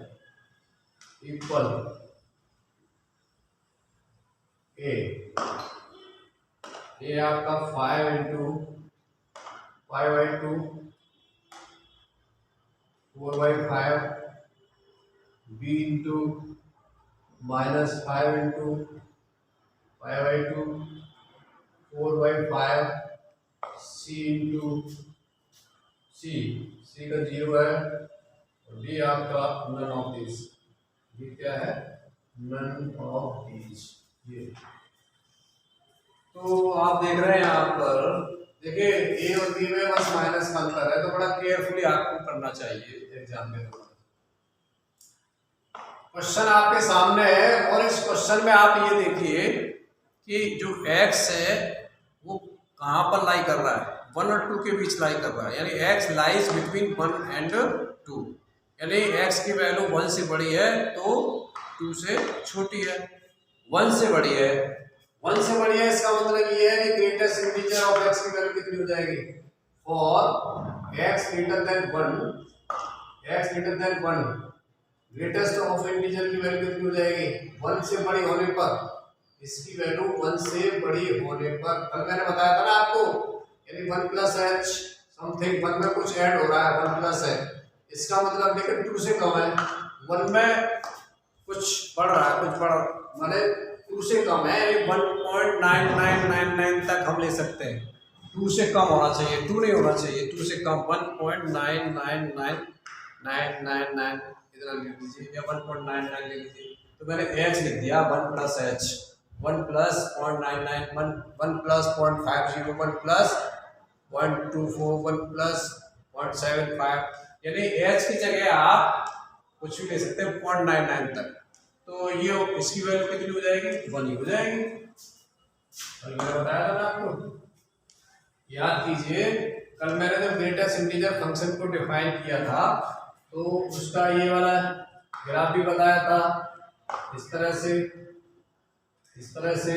[SPEAKER 1] equal a आपका 5 into pi/2 4/5, b into -5 into pi/2 4/5, c into c का 0 है, और d आपका नन ऑफ दिस, d क्या है, नन ऑफ दिस। ये तो आप देख रहे हैं यहाँ पर, देखिए ए और बी में बस माइनस का अंतर है, तो बड़ा केयरफुली आपको करना चाहिए एग्जाम में। क्वेश्चन आपके सामने है और इस क्वेश्चन में आप ये देखिए कि जो x है वो कहाँ पर लाई कर रहा है, 1 और 2 के बीच लाई कर रहा है, यानी x लाइज बिटवीन 1 एंड 2, यानी x की वैल्यू 1 से बड़ी है तो 2 से छोटी है, 1 से बड़ी है, 1 से बड़ी है, इसका मतलब ये है कि ग्रेटेस्ट इंटीजर ऑफ x की वैल्यू कितनी हो जाएगी, for x greater than 1 greatest of integer की वैल्यू कितनी हो जाएगी, 1 से बड़ी होने पर, इसकी वैल्यू 1 से बड़ी होने पर, कल मैंने बताया था ना आपको, यानी 1 प्लस h समथिंग, 1 में कुछ ऐड हो रहा है, 1 प्लस है, इसका मतलब देखिए 2 से कम है, 1 में कुछ बढ़ रहा है, कुछ बढ़ माने 2 से कम है, 1.9999 तक हम ले सकते हैं। 2 से कम होना चाहिए, 2 नहीं होना चाहिए, 2 से कम 1.999999 इतना ले लीजिए या 1.99 ले लीजिए। तो मैंने h लिख दिया 1 plus h, 1 plus 0.99, 1 plus 0.50, 1 plus 124, 1 plus 0.75, यानी h की जगह आप कुछ भी ले सकते हैं 0.99 तक। तो ये इसकी वैल्यू कितनी हो जाएगी, 1 ही हो जाएगी। और मैंने बताया था ना आपको, याद कीजिए कल मैंने जब ग्रेटेस्ट इंटीजर फंक्शन को डिफाइन किया था तो उसका ये वाला ग्राफ भी बताया था, इस तरह से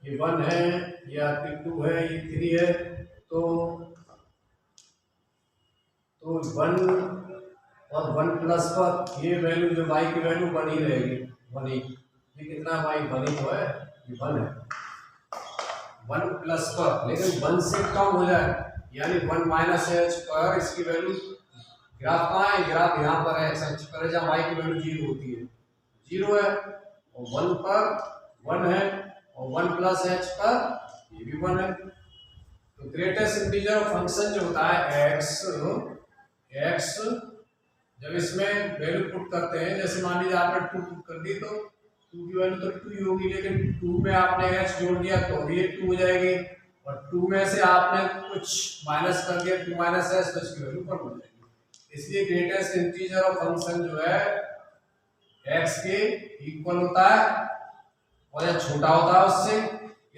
[SPEAKER 1] ये 1 है, ये आपकी 2 है, ये 3 है, तो 1 और 1 प्लस पर ये वैल्यू जो y की वैल्यू 1 ही रहेगी, 1 ही। ये कितना y 1 ही है, ये 1 है 1 प्लस पर, लेकिन 1 से कम हो जाए यानी 1 माइनस h पर इसकी वैल्यू, ग्राफ कहाँ है, ग्राफ यहाँ पर है, एक्स पर है जहाँ y की वैल्यू 0 होती है, 0 है, और 1 पर 1 है, और 1 प्लस h पर ये भी 1 है। तो ग्रेटेस्ट इंटीजर फंक्शन जो होता है x जब इसमें वैल्यू पुट करते हैं, जैसे मान लीजिए आपने 2 पुट कर दी तो 2 की वैल्यू तो 2 ही होगी, लेकिन 2 में आपने h जोड़ दिया तो भी 2 हो जाएगी, और 2 में से आपने कुछ माइनस कर दिया 2 माइनस h तो इसकी वैल्यू 1 हो जाएगी। इसलिए ग्रेटेस्ट इंटीजर ऑफ फंक्शन जो है x के इक्वल होता है, और या छोटा होता है उससे,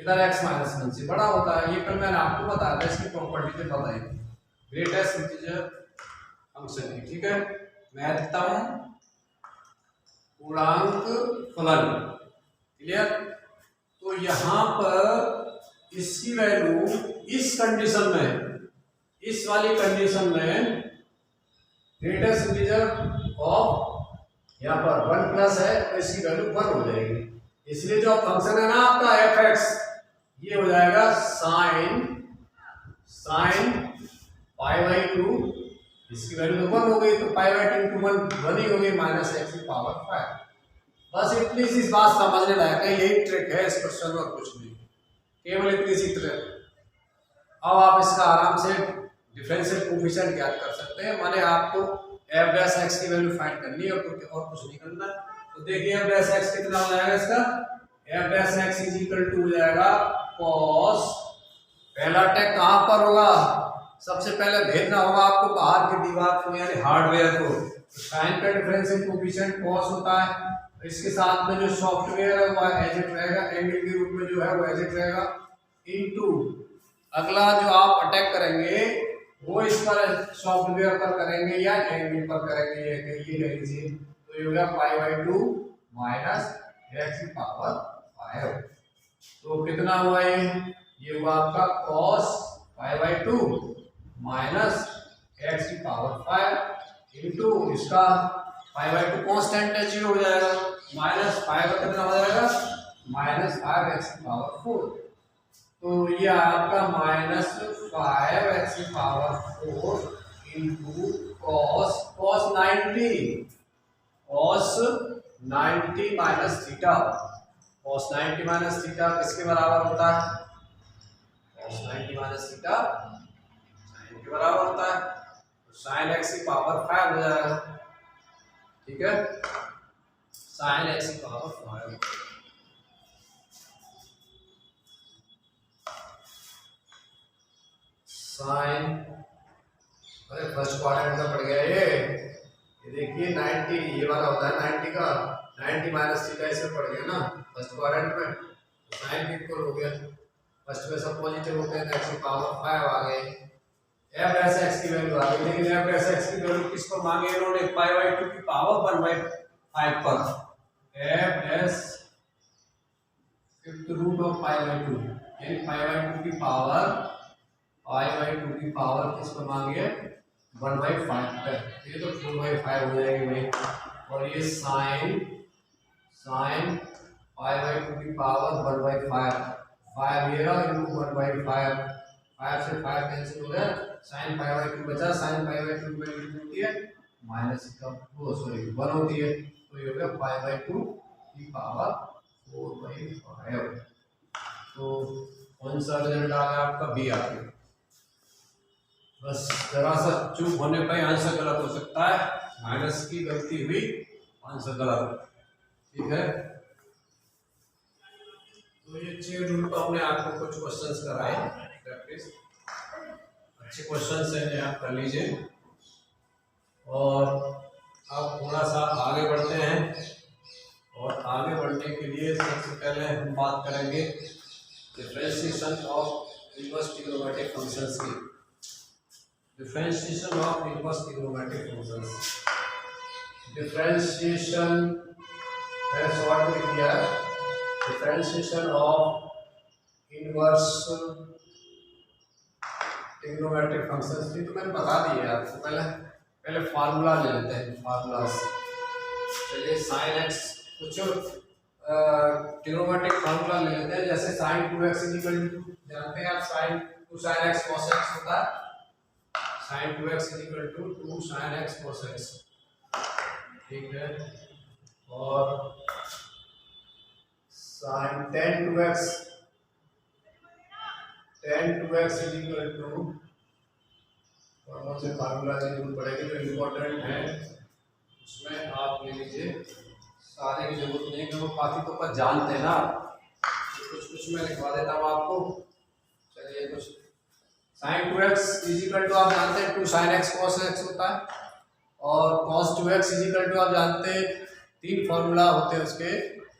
[SPEAKER 1] इधर x माइनस 1 से बड़ा होता है। ये कल मैंने आपको बताया था, इसकी प्रॉपर्टी से बताई थी ग्रेटेस्ट इंटीजर फंक्शन की। ठीक है, मैं लिखता हूं पूर्णांक फलन, क्लियर। तो यहां पर इसकी वैल्यू इस कंडीशन में, इस वाली कंडीशन में ग्रेटेस्ट इंटीजर ऑफ यहाँ पर 1 प्लस है तो इसकी वैल्यू 1 हो जाएगी। इसलिए जो फंक्शन है ना आपका fx, ये हो जाएगा साइन π/2, इसकी वैल्यू तो 1 हो गई, तो π/2 इंटू 1 ही हो गई, माइनस x की पावर 5। बस इतनी सी बात समझने लायक है, यही ट्रिक है इस क्वेश्चन में, कुछ नहीं, केवल इतनी सी ट्रिक। अब आप इसका आराम से डिफरेंशियल कोएफिशिएंट ज्ञात कर सकते हैं, माने आपको f डैश x की वैल्यू फाइंड करनी है और कुछ नहीं करना। तो देखिए f डैश x कितना हो जाएगा इसका, f dash x is equal to हो जाएगा cos, पहला अटैक कहां पर होगा, सबसे पहले भेजना होगा आपको बाहर की दीवार को यानी हार्डवेयर को। साइन का डिफरेंशियल कोएफिशिएंट cos होता है, इसके साथ में जो सॉफ्टवेयर है वो एज इट रहेगा, एंगल के रूप में जो है वो एज इट रहेगा, इनटू अगला जो आप अटैक करेंगे वो इस पर सॉफ्टवेयर पर करेंगे या एंगल पर करेंगे, ये ले लीजिए, तो ये होगा π/2 माइनस x की पावर 5। तो कितना हुआ ये हुआ आपका cos π/2 माइनस x की पावर 5 इनटू इसका π/2 कांस्टेंट है, 0 हो जाएगा, माइनस 5 का कितना हो जाएगा, माइनस 5x की पावर 4। तो ये आपका माइनस 5x की power 4 into cos 90 minus theta, cos 90 minus theta किसके बराबर होता है, cos 90 माइनस थीटा साइन के बराबर होता है, तो साइन x की पावर 5 हो जाएगा। ठीक है, साइन x की पावर 5। साइन, अरे फर्स्ट क्वाड्रेंट का पड़ गया ये देखिए 90, ये वाला होता है 90 का, 90 माइनस थीटा इसमें पड़ गया ना फर्स्ट क्वाड्रेंट में, तो साइन इक्वल हो गया, फर्स्ट में सब पॉजिटिव होते हैं, x की पावर 5 आ गई, f डैश x की वैल्यू आ गई, लेकिन f डैश x की वैल्यू किस पर मांगे इन्होंने, π/2 की पावर 1/5 पर, f dash fifth root of π/2 यानी π/2 की पावर किस पर मांगे 1/5 पे, ये तो 4/5 हो जाएगी भाई, और ये साइन π/2 की पावर 1/5, 5 ये रहा इनटू 1/5, 5 से 5 कैंसिल हो गया, साइन π/2 बचा, साइन π/2 की वैल्यू होती है माइनस का, वो सॉरी 1 होती है, तो तो ये हो गया 5/2 की पावर 4/5। तो कौन सा रिजल्ट आ गया आपका? बी आ गया। बस जरा सा चूक होने पर आंसर गलत हो सकता है, माइनस की गलती हुई, आंसर गलत। ठीक है, तो ये चेन रूल पर हमने आपको कुछ क्वेश्चंस कराए प्रैक्टिस, अच्छे क्वेश्चंस हैं, आप कर लीजिए। और अब थोड़ा सा आगे बढ़ते हैं, और आगे बढ़ने के लिए सबसे पहले हम बात करेंगे differentiation of inverse trigonometric functions की। Differentiation of inverse trigonometric functions, differentiation है शॉर्ट में किया, differentiation of inverse trigonometric functions की तो मैंने बता दी है आपको। पहले फार्मूला ले लेते हैं, फार्मूलास। चलिए साइन एक्स, कुछ ट्रिग्नोमेट्रिक फार्मूला ले लेते हैं, जैसे साइन 2x इक्वल टू, जानते हैं आप sine 2 sin x cos x होता है, sine 2x equal to 2 sin x cos x। ठीक है, और sign tan 2x equal to, और कौन से फार्मूला की जरूरत पड़ेगी जो इम्पोर्टेंट है उसमें आप ले लीजिए, सारे की जरूरत नहीं क्योंकि काफी तो पर जानते हैं ना, कुछ मैं लिखवा देता हूँ आपको। चलिए कुछ साइन 2x इक्वल टू आप जानते हैं 2 sin x cos x होता है, और cos 2x इक्वल टू आप जानते हैं 3 फार्मूला होते हैं उसके,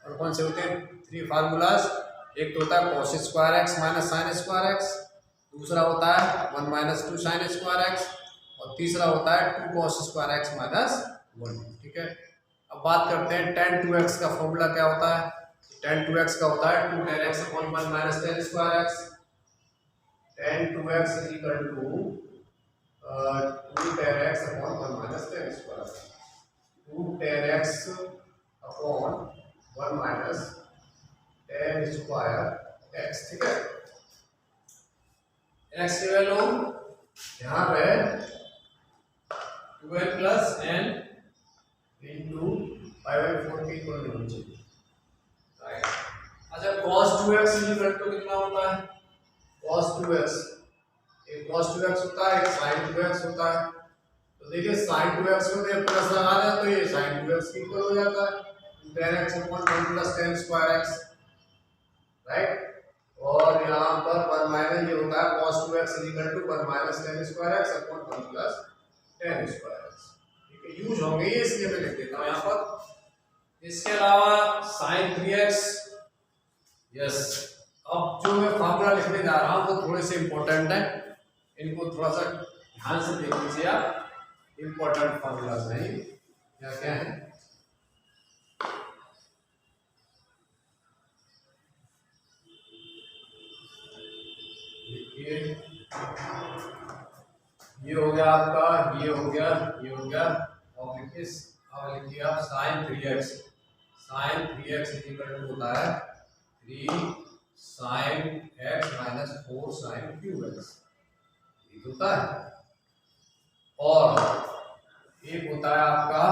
[SPEAKER 1] और कौन से होते हैं 3 फार्मूलाज। एक तो होता है cos square x minus sine square x, दूसरा होता है 1 माइनस 2 sin स्क्वायर x, और तीसरा होता है 2 cos स्क्वायर x माइनस 1। ठीक है, अब बात करते हैं tan 2x का फॉर्मूला क्या होता है। tan 2x का होता है 2 tan x upon 1 minus tan square x। tan 2x equal to 2 tan x upon 1 minus tan square, 2 tan x upon 1 minus tan square x। ठीक है, x की वैल्यू यहाँ पे 12 प्लस n इंटू 5/4 की equal होनी चाहिए। अच्छा, cos 2x इक्वल टू कितना होता है? cos 2x, एक cos 2x होता है, एक sin 2x होता है। तो देखिए sin 2x को जब प्लस लगा दें तो ये sin 2x की इक्वल हो जाता है, tan x upon 1 plus tan square x, right. और यहाँ पर 1 माइनस ये होता है cos 2x equal to 1 minus tan square x upon 1 plus tan square x। ठीक है, यूज होंगे ये, इसलिए मैं लिख देता हूँ यहाँ पर। इसके अलावा sin 3x, यस। अब जो मैं फार्मूला लिखने जा रहा हूँ वो थोड़े से इंपॉर्टेंट है, इनको थोड़ा सा ध्यान से देख लीजिए आप, इंपॉर्टेंट फार्मूलाज हैं क्या क्या है। ये हो गया आपका, ये हो गया, ये हो गया, और लिखिए आप sin 3x, sin 3x equal to होता है 3 sin x minus 4 sin cube x, ये होता है। और एक होता है आपका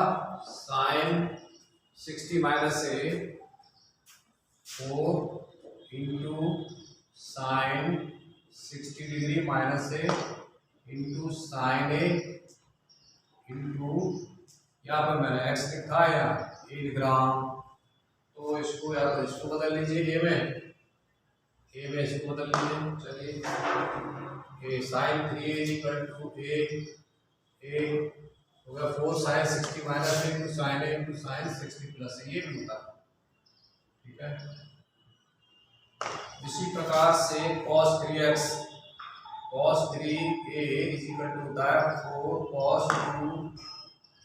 [SPEAKER 1] sin 60 minus a 4 into sin 60 degree minus a into sign A into, यहाँ पर मैंने x लिखा है या a लिख रहा हूँ, तो इसको या तो इसको बदल लीजिए a में इसको बदल लीजिए। चलिए a sine 3a equal to a हो गया 4 sin 60 minus into sine a into sine 60 plus ये भी होता है। ठीक है, इसी प्रकार से cos 3x, cos 3a equal to होता है 4 cos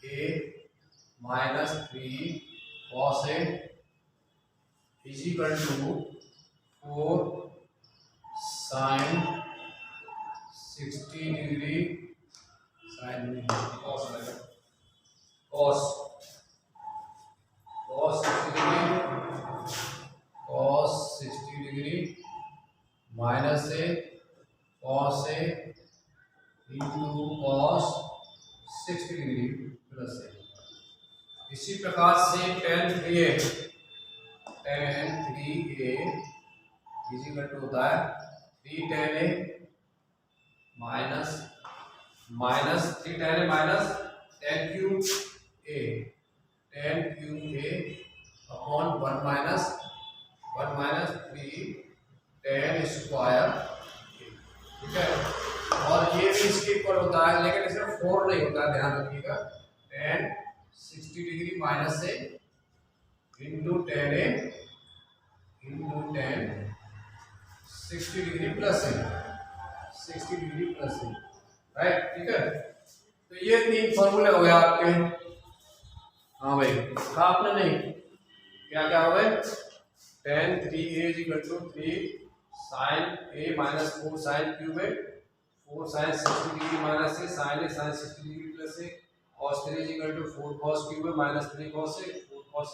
[SPEAKER 1] 2a minus 3 cos a equal to 4 sin 60 degree, sin cos cos 60 degree, cos 60 degree minus a cos a into cos 60 degree plus a। इसी प्रकार से tan 3a is equal to होता है 3 tan a minus 3 tan a minus tan cube a upon 1 minus 3 tan square, ठीक है। और ये भी इसके इक्वल होता है, लेकिन इसमें 4 नहीं होता है, ध्यान रखिएगा। tan 60 डिग्री माइनस से into tan a into tan 60 degree plus a, 60 degree plus a, right, ठीक है। तो ये 3 फॉर्मूले हो गए आपके। हाँ भाई, कहा आपने नहीं, क्या क्या हो गए? tan 3a is equal to 3 sin a minus 4 sin cube a, 4 sin 60 degree minus से sin a sin 60 degree plus a, cos 3 is equal to 4 cos cube a minus 3 cos a, 4 cos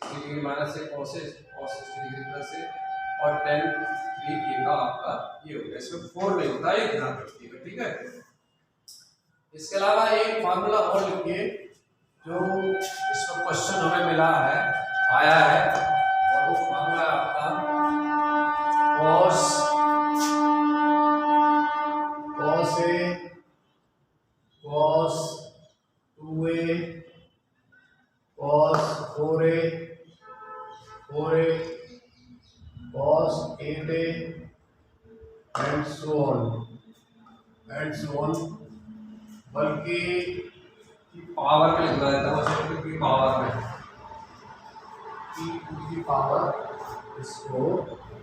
[SPEAKER 1] 60 degree minus से cos a cos 60 degree plus a, और tan 3a का आपका ये हो गया। इसमें 4 नहीं होता है, ध्यान रखिएगा, ठीक है। इसके अलावा एक फार्मूला और लिखिए जो इसमें क्वेश्चन हमें मिला है, आया है, और वो फार्मूला आपका cos a cos 2a cos 4a cos 8a and so on, बल्कि पावर में लिखा जाता है, टू की पावर में, टू की पावर, इसको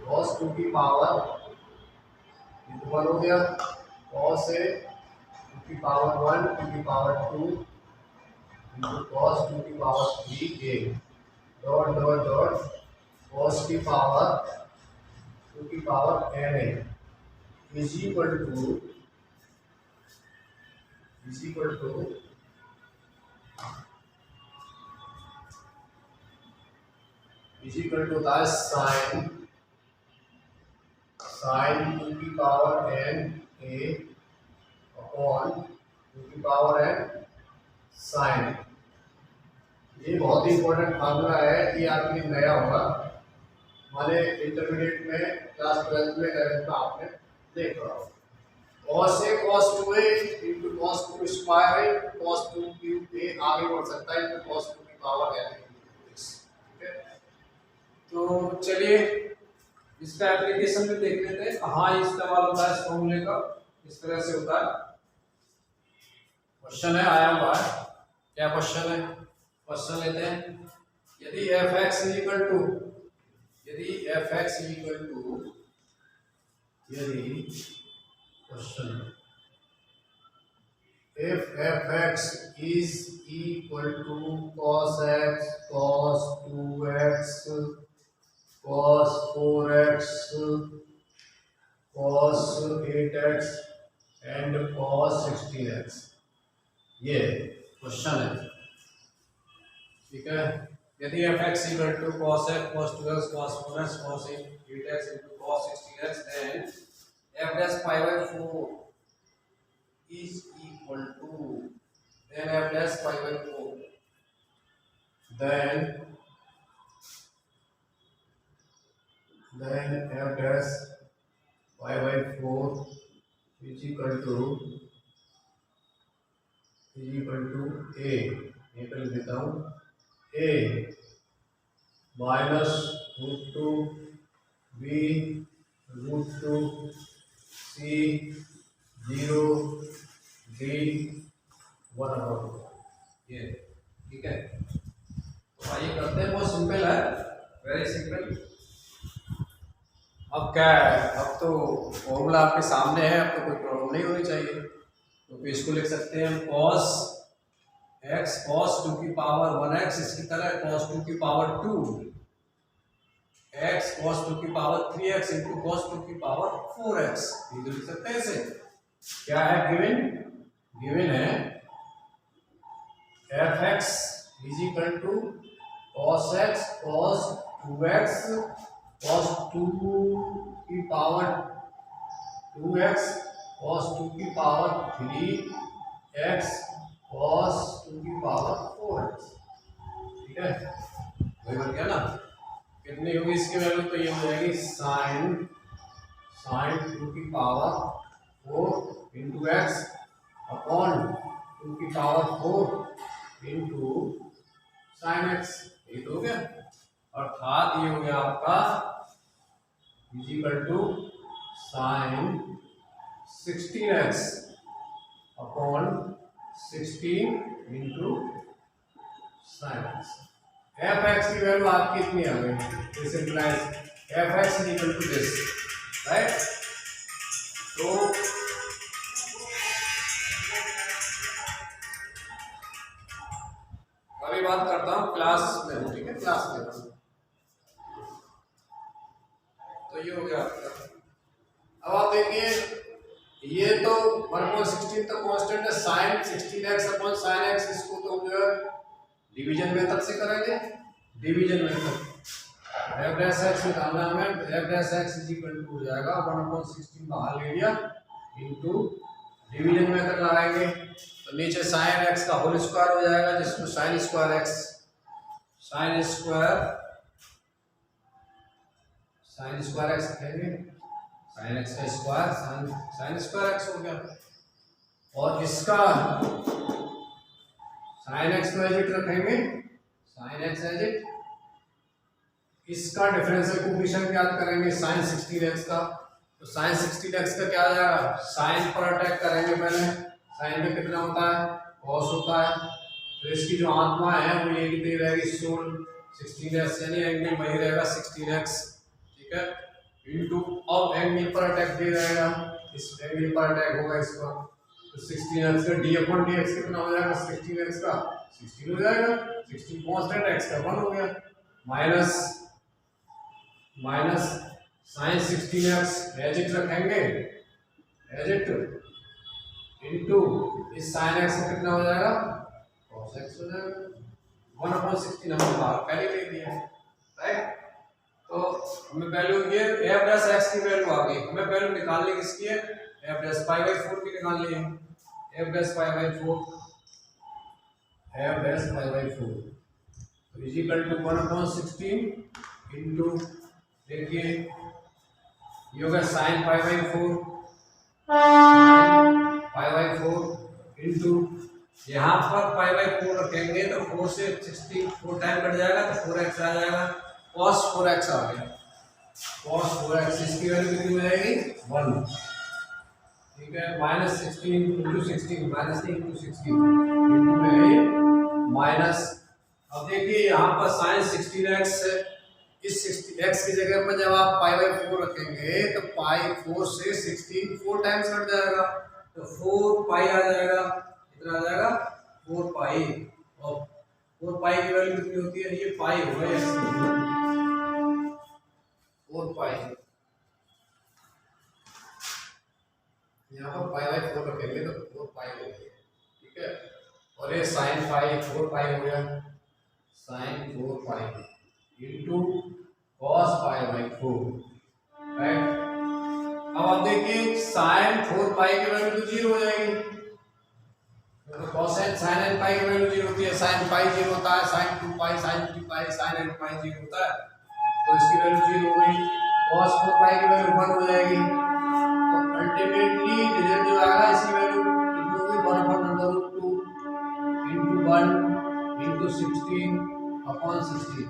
[SPEAKER 1] cos 2 की पावर इक्वल हो गया cos a 2 की पावर 1 2 की पावर 2 इंटू cos 2 की power 3a dot dot dot cos की पावर 2 की power n a is equal to होता है साइन 2 की पावर n a अपॉन 2 की पावर n साइन। ये बहुत ही इंपॉर्टेंट फार्मूला है, ये आपके लिए नया होगा, माने इंटरमीडिएट में क्लास 12 में 11th में आपने देख रहा हो। cos a cos 2a into cos 2 square a cos 2 cube a आगे बढ़ सकता है इंटू cos 2 की पावर n, ठीक है। तो चलिए इसका एप्लीकेशन भी देख लेते हैं, कहाँ इस्तेमाल होता है इस फॉर्मूले का, इस तरह से होता है। क्वेश्चन है आया हुआ है, क्या क्वेश्चन है? क्वेश्चन लेते हैं, यदि fx is equal to question if fx is equal to cos x cos 2x cos 4x cos 8x and cos 16x, ये क्वेश्चन है, ठीक है। यदि fx equal to cos x cos 2x cos 4x cos 8x into cos 16x, then f dash pi by 4 is equal to, then f dash pi by 4, then f dash pi by 4 is equal to a, ये कर देता हूँ, a minus √2 b √2 c 0 d 1/2, ये ठीक है। तो आइए करते हैं, बहुत सिंपल है, वेरी सिंपल। अब क्या है, अब तो फॉर्मूला आपके सामने है, अब तो कोई प्रॉब्लम नहीं होनी चाहिए। तो इसको लिख सकते हैं cos x cos 2 की पावर 1x, इसकी तरह cos 2 की पावर 2 x cos 2 की पावर 3x इंटू cos 2 की पावर 4x, ये लिख सकते हैं इसे। क्या है गिवन है fx is equal to cos x cos 2x cos 2 की पावर 2x cos 2 की पावर 3x cos 2 की पावर 4x, ठीक है, वही बन गया ना। कितनी होगी इसकी वैल्यू, तो ये हो जाएगी साइन 2 की पावर 4 इंटू एक्स अपॉन 2 की पावर 4 इंटू साइन एक्स, ये तो हो गया। अर्थात ये हो गया आपका is equal to sine 16x upon 16 into sine x. F x की वैल्यू आपकी इतनी आ गई, this implies f x is equal to this, right. तो अभी बात करता हूँ क्लास में, ठीक है, क्लास में। तो ये हो गया आपका। अब आप देखिए, ये तो 1/16 तो कांस्टेंट है, sign 16x upon sine x, इसको तो जो है डिवीजन मेथड से करेंगे, division method. f dash x निकालना हमें, f dash x is equal to हो जाएगा 1/16 बाहर ले लिया इनटू डिवीजन मेथड लगाएंगे, तो नीचे sin x का होल स्क्वायर हो जाएगा, जिसको sin स्क्वायर x x लिखेंगे, sin x का स्क्वायर sin स्क्वायर x हो गया। और इसका sin x को एज इट रखेंगे, sin x एज इट। इसका डिफरेंशियल कोएफिशिएंट याद करेंगे sin 16x का, तो sin 16x का क्या आ जाएगा, sin पर अटैक करेंगे पहले, sin में कितना होता है, cos होता है, तो इसकी जो आत्मा है वो ये कितनी रहेगी, सोल 16x, यानी एंगल वही रहेगा 16x, ठीक है, इनटू अब एंगल पर अटैक दे रहेगा, इस एंगल पर अटैक होगा इसका, तो 16x का d/dx कितना हो जाएगा, 16x का 16 हो जाएगा, 16 कांस्टेंट, x का 1 हो गया, minus sin 16x as it रखेंगे, एज इट, इनटू इस sin x का कितना हो जाएगा, cos x हो जाएगा, 1/16 हमने बाहर पहले ले लिया, राइट। तो हमें वैल्यू ये f डैश x की वैल्यू आ गई, हमें वैल्यू निकालनी किसकी है, f डैश π/4 की निकालनी है, f डैश π/4, f डैश π/4 तो इज इक्वल टू 1/16 इनटू, देखिए ये होगा sin π/4 इनटू, यहाँ पर π/4 रखेंगे तो 4 से 16 4 टाइम कट जाएगा, तो 4x आ जाएगा, cos 4x आ गया, cos 4x, इसकी वैल्यू कितनी हो जाएगी 1, ठीक है, -16 इंटू 16, -16 इंटू माइनस। अब देखिए यहाँ पर sin 16x, इस 60x की जगह पर जब आप π/4 रखेंगे तो π4 से 16 4 टाइम्स कट जाएगा, तो 4π आ जाएगा, कितना आ जाएगा 4π, और 4π की वैल्यू कितनी होती है, ये पाई होगा, 4π, यहाँ पर π/4 रखेंगे तो 4π हो गया, ठीक है, और ये sin π 4π हो गया, sin 4π इनटू cos π/4, राइट। अब आप देखिए sin 4π की वैल्यू तो 0 हो जाएगी, तो cosine sin n π की वैल्यू 0 होती है, sin π 0 होता है, sin 2π sin 3π sin n π 0 होता है, तो इसकी वैल्यू 0 हो गई, cos 4π की वैल्यू 1 हो जाएगी, तो अल्टीमेटली रिजल्ट जो आएगा इसकी वैल्यू कितनी होगी, 1/√2 इनटू 1 इनटू 16/16,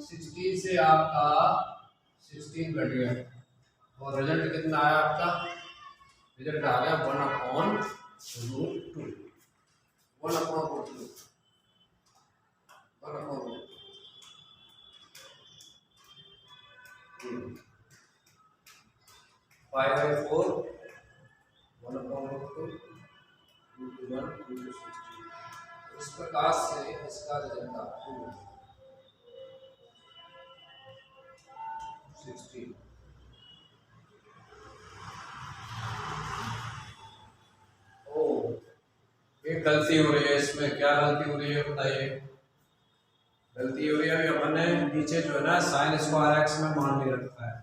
[SPEAKER 1] 16 से आपका 16 कट गया, और रिजल्ट कितना आया आपका, रिजल्ट आ गया 1/√2, 1/√2, π/4 1/√2 into 1 into 16, इस प्रकार से इसका रिजल्ट आपको 16। ओ, एक गलती हो रही है इसमें, क्या गलती हो रही है बताइए, गलती हो रही है, अभी अपन ने नीचे जो है ना sin स्क्वायर x में मान नहीं रखा है,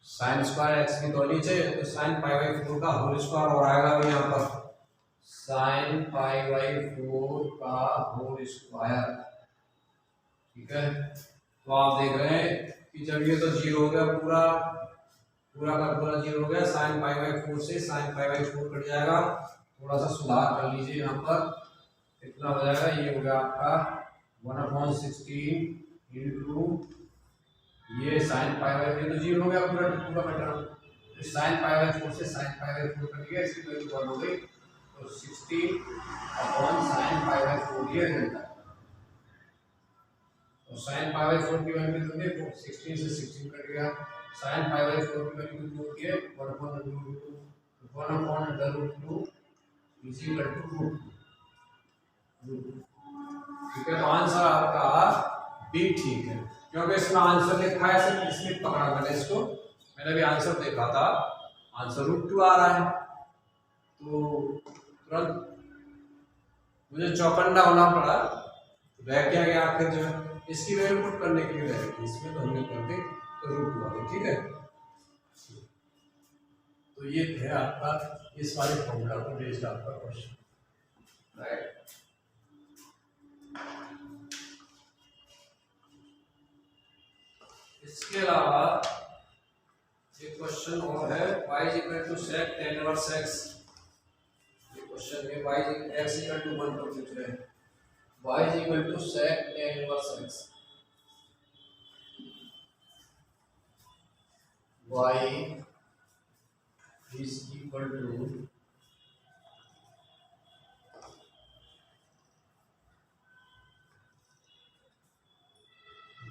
[SPEAKER 1] sin स्क्वायर x की तो नीचे, तो sin π/4 का होल स्क्वायर और आएगा अभी यहाँ पर sin π/4 का होल स्क्वायर, ठीक है। तो आप देख रहे हैं कि जब ये तो जीरो हो गया, पूरा पूरा का पूरा जीरो हो गया, साइन पाई बाई 4 से साइन पाई बाई 4 कट जाएगा। थोड़ा सा सुधार कर लीजिए यहाँ पर, कितना हो जाएगा, ये हो गया आपका 1/16 इंटू ये साइन पाई बाई, ये तो जीरो हो गया पूरा पूरा का टर्म, साइन पाई बाई 4 से साइन पाई बाई 4 कट गया, इसकी वैल्यू 1 हो गई, तो 16/sin पाई बाई 4 ये मिलता है। तो sin पाई बाई 4 की वैल्यू कितनी है, 16 से 16 कट गया, sin पाई बाई 4 की वैल्यू कितनी होती है, 1/√2 1/√2 इज इक्वल टू रूट। ठीक है, तो आंसर आपका बी ठीक है, क्योंकि इसमें आंसर लिखा है, सिर्फ इसमें पकड़ा मैंने इसको, मैंने भी आंसर देखा था, आंसर √2 आ रहा है, तो तुरंत मुझे चौकन्ना होना पड़ा, रह क्या गया आखिर जो है इसकी वैल्यू पुट करने के लिए रह गई, इसमें तो हमने कर दी तो √2 आ गई। ठीक है, तो ये है आपका इस वाले फॉर्मूला पर बेस्ड आपका क्वेश्चन, राइट। इसके अलावा एक क्वेश्चन और है, y = sec tan inverse x, ये क्वेश्चन में y x = 1 पर पूछ रहे हैं, y = sec tan inverse x, y is equal to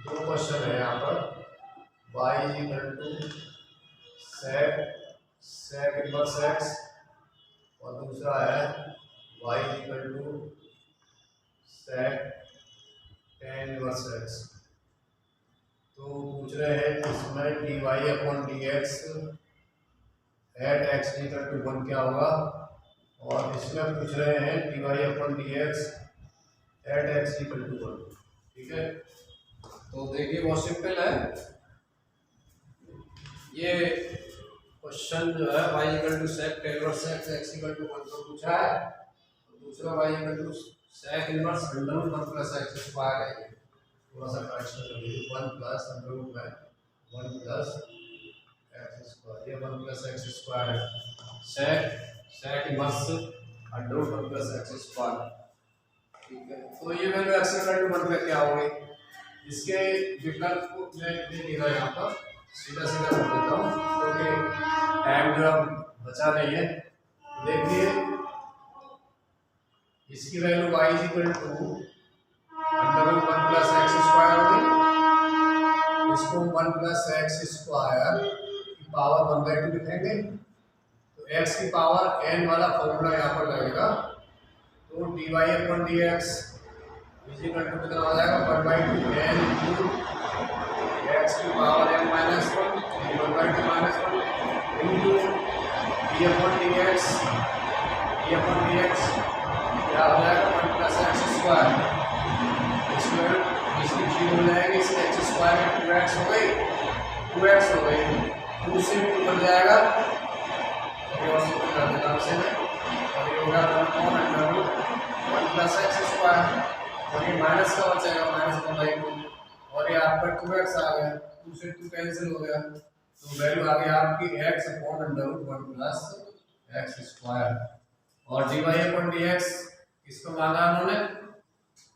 [SPEAKER 1] दो क्वेश्चन है यहाँ पर, y is equal to sec inverse x और दूसरा है y is equal to sec tan inverse x। तो पूछ रहे हैं इसमें dy/dx eight x equal to 1 क्या होगा, और इसमें पूछ रहे हैं dy/dx eight x equal to 1। ठीक है, तो देखिए बहुत सिंपल है ये क्वेश्चन जो है, y = sec tan inverse x = 1 को पूछा है, तो दूसरा y = sec inverse √1 + x square है, थोड़ा सा करेक्शन कर लीजिए, 1 + √1 + x स्क्वायर, ये 1 + x स्क्वायर है, sec इनवर्स √1 + x स्क्वायर। ठीक है, तो ये वैल्यू x = 1 पे क्या होगी, इसके विकल्प को मैं दे दूंगा यहाँ पर, सीधा सीधा कर देता हूँ क्योंकि टाइम जो बचा नहीं है। देखिए इसकी वैल्यू y = √1 + x स्क्वायर होगी, इसको 1 + x स्क्वायर की पावर 1/2 लिखेंगे, तो x की पावर n वाला फॉर्मूला यहाँ पर लगेगा, तो dy/dx इक्वल टू कितना हो जाएगा, 1/2 n इंटू x की पावर n - 1 1/2 - 1 इंटू d/dx क्या हो जाएगा, 1 + x स्क्वायर, इसकी जीरो हो जाएगी, इसकी x स्क्वायर में 2x हो गई, 2x हो गई, 2 से 2 बन जाएगा, और सिंपल कर देता हूं इसे मैं, और ये होगा 1 + x स्क्वायर, और ये माइनस का बचेगा -1/2, और ये आपका 2x आ गया, 2 से 2 कैंसिल हो गया, तो वैल्यू आ गई आपकी x/√1 + x स्क्वायर, और dy/dx किसको मांगा उन्होंने,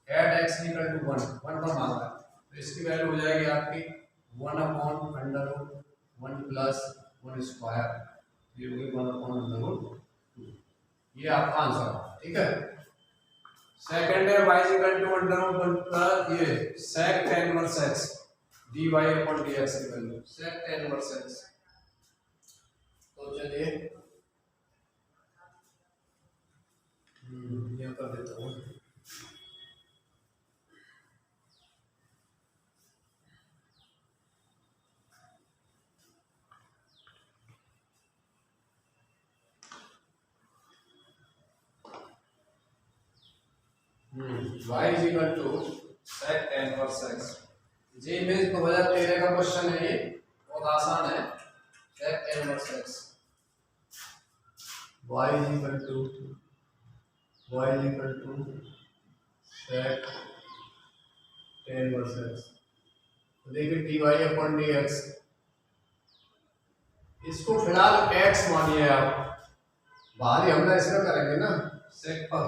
[SPEAKER 1] एट x = 1 पर मांगा, तो इसकी वैल्यू हो जाएगी आपकी 1/√1 + 1 स्क्वायर, ये होगी 1/√2, ये आपका आंसर। ठीक है, सेकंड है y = √1 ये sec tan inverse x dy/dx की value sec tan inverse x। तो चलिए ये कर देता हूँ, y = sec tan inverse x, जी में 2013 का क्वेश्चन है, ये बहुत आसान है, sec tan inverse x, y = sec tan inverse x। तो देखिए dy/dx, इसको फिलहाल x मानिए आप, बाहरी हमला इसका करेंगे ना sec पर,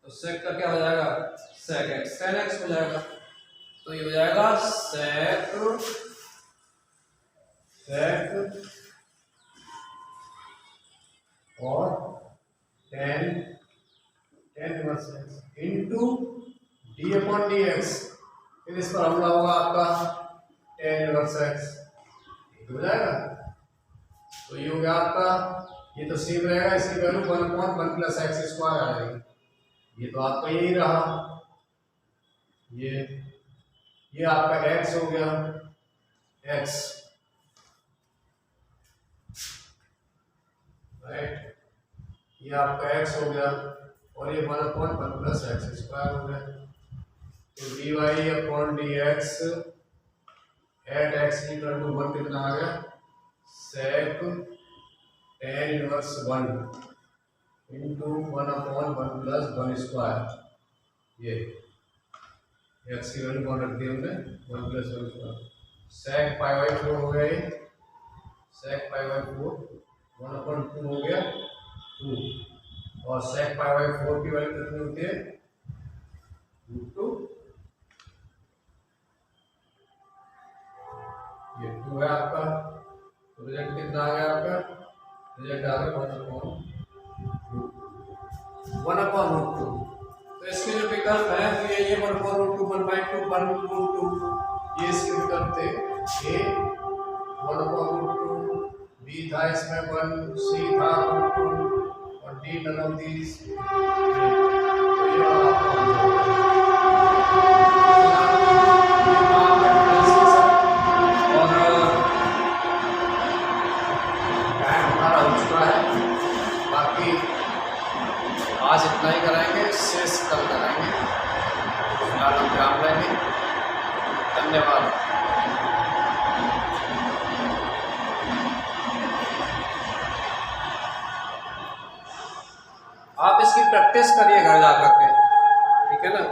[SPEAKER 1] तो sec का क्या हो जाएगा sec x, tan x हो जाएगा। तो ये हो जाएगा sec और tan inverse x into d/dx, फिर इस पर हमला होगा आपका tan इनवर्स x, हो जाएगा। तो ये हो गया आपका, ये तो सेम रहेगा, इसकी वैल्यू 1/1 प्लस एक्स स्क्वायर आ जाएगी। ये तो आपका यही रहा, ये आपका x हो गया, x राइट, ये आपका x हो गया और ये 1/1 प्लस एक्स स्क्वायर हो गया। तो dy/dx eight x equal to 1 कितना आ गया sec tan inverse 1 into 1/1 plus 1 square. ये x की वैल्यू कौन रख दी हमने 1 प्लस 1 स्क्वायर। sec π/4 हो गया, ये sec π/4 1/2 हो गया 2, और sec π/4 की वैल्यू कितनी होती है √2, ये 2 है आपका। तो रिजल्ट कितना आ गया आपका, रिजल्ट आ गया 1/√2। तो इसके जो विकल्प है तो ये 1/√2, 1/2, 1/2, ये इसके विकल्प थे। ए 1/√2, बी था इसमें 1, सी था √2 और डी नन ऑफ दीस। तो ये आज इतना ही कराएंगे, शेष कल कराएंगे। फिलहाल हम काम लेंगे। धन्यवाद। आप इसकी प्रैक्टिस करिए घर जा करके, ठीक है ना,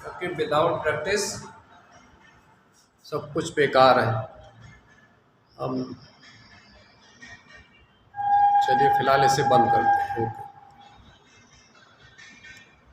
[SPEAKER 1] क्योंकि विदाउट प्रैक्टिस सब कुछ बेकार है। हम चलिए फिलहाल इसे बंद करते हैं। ओके।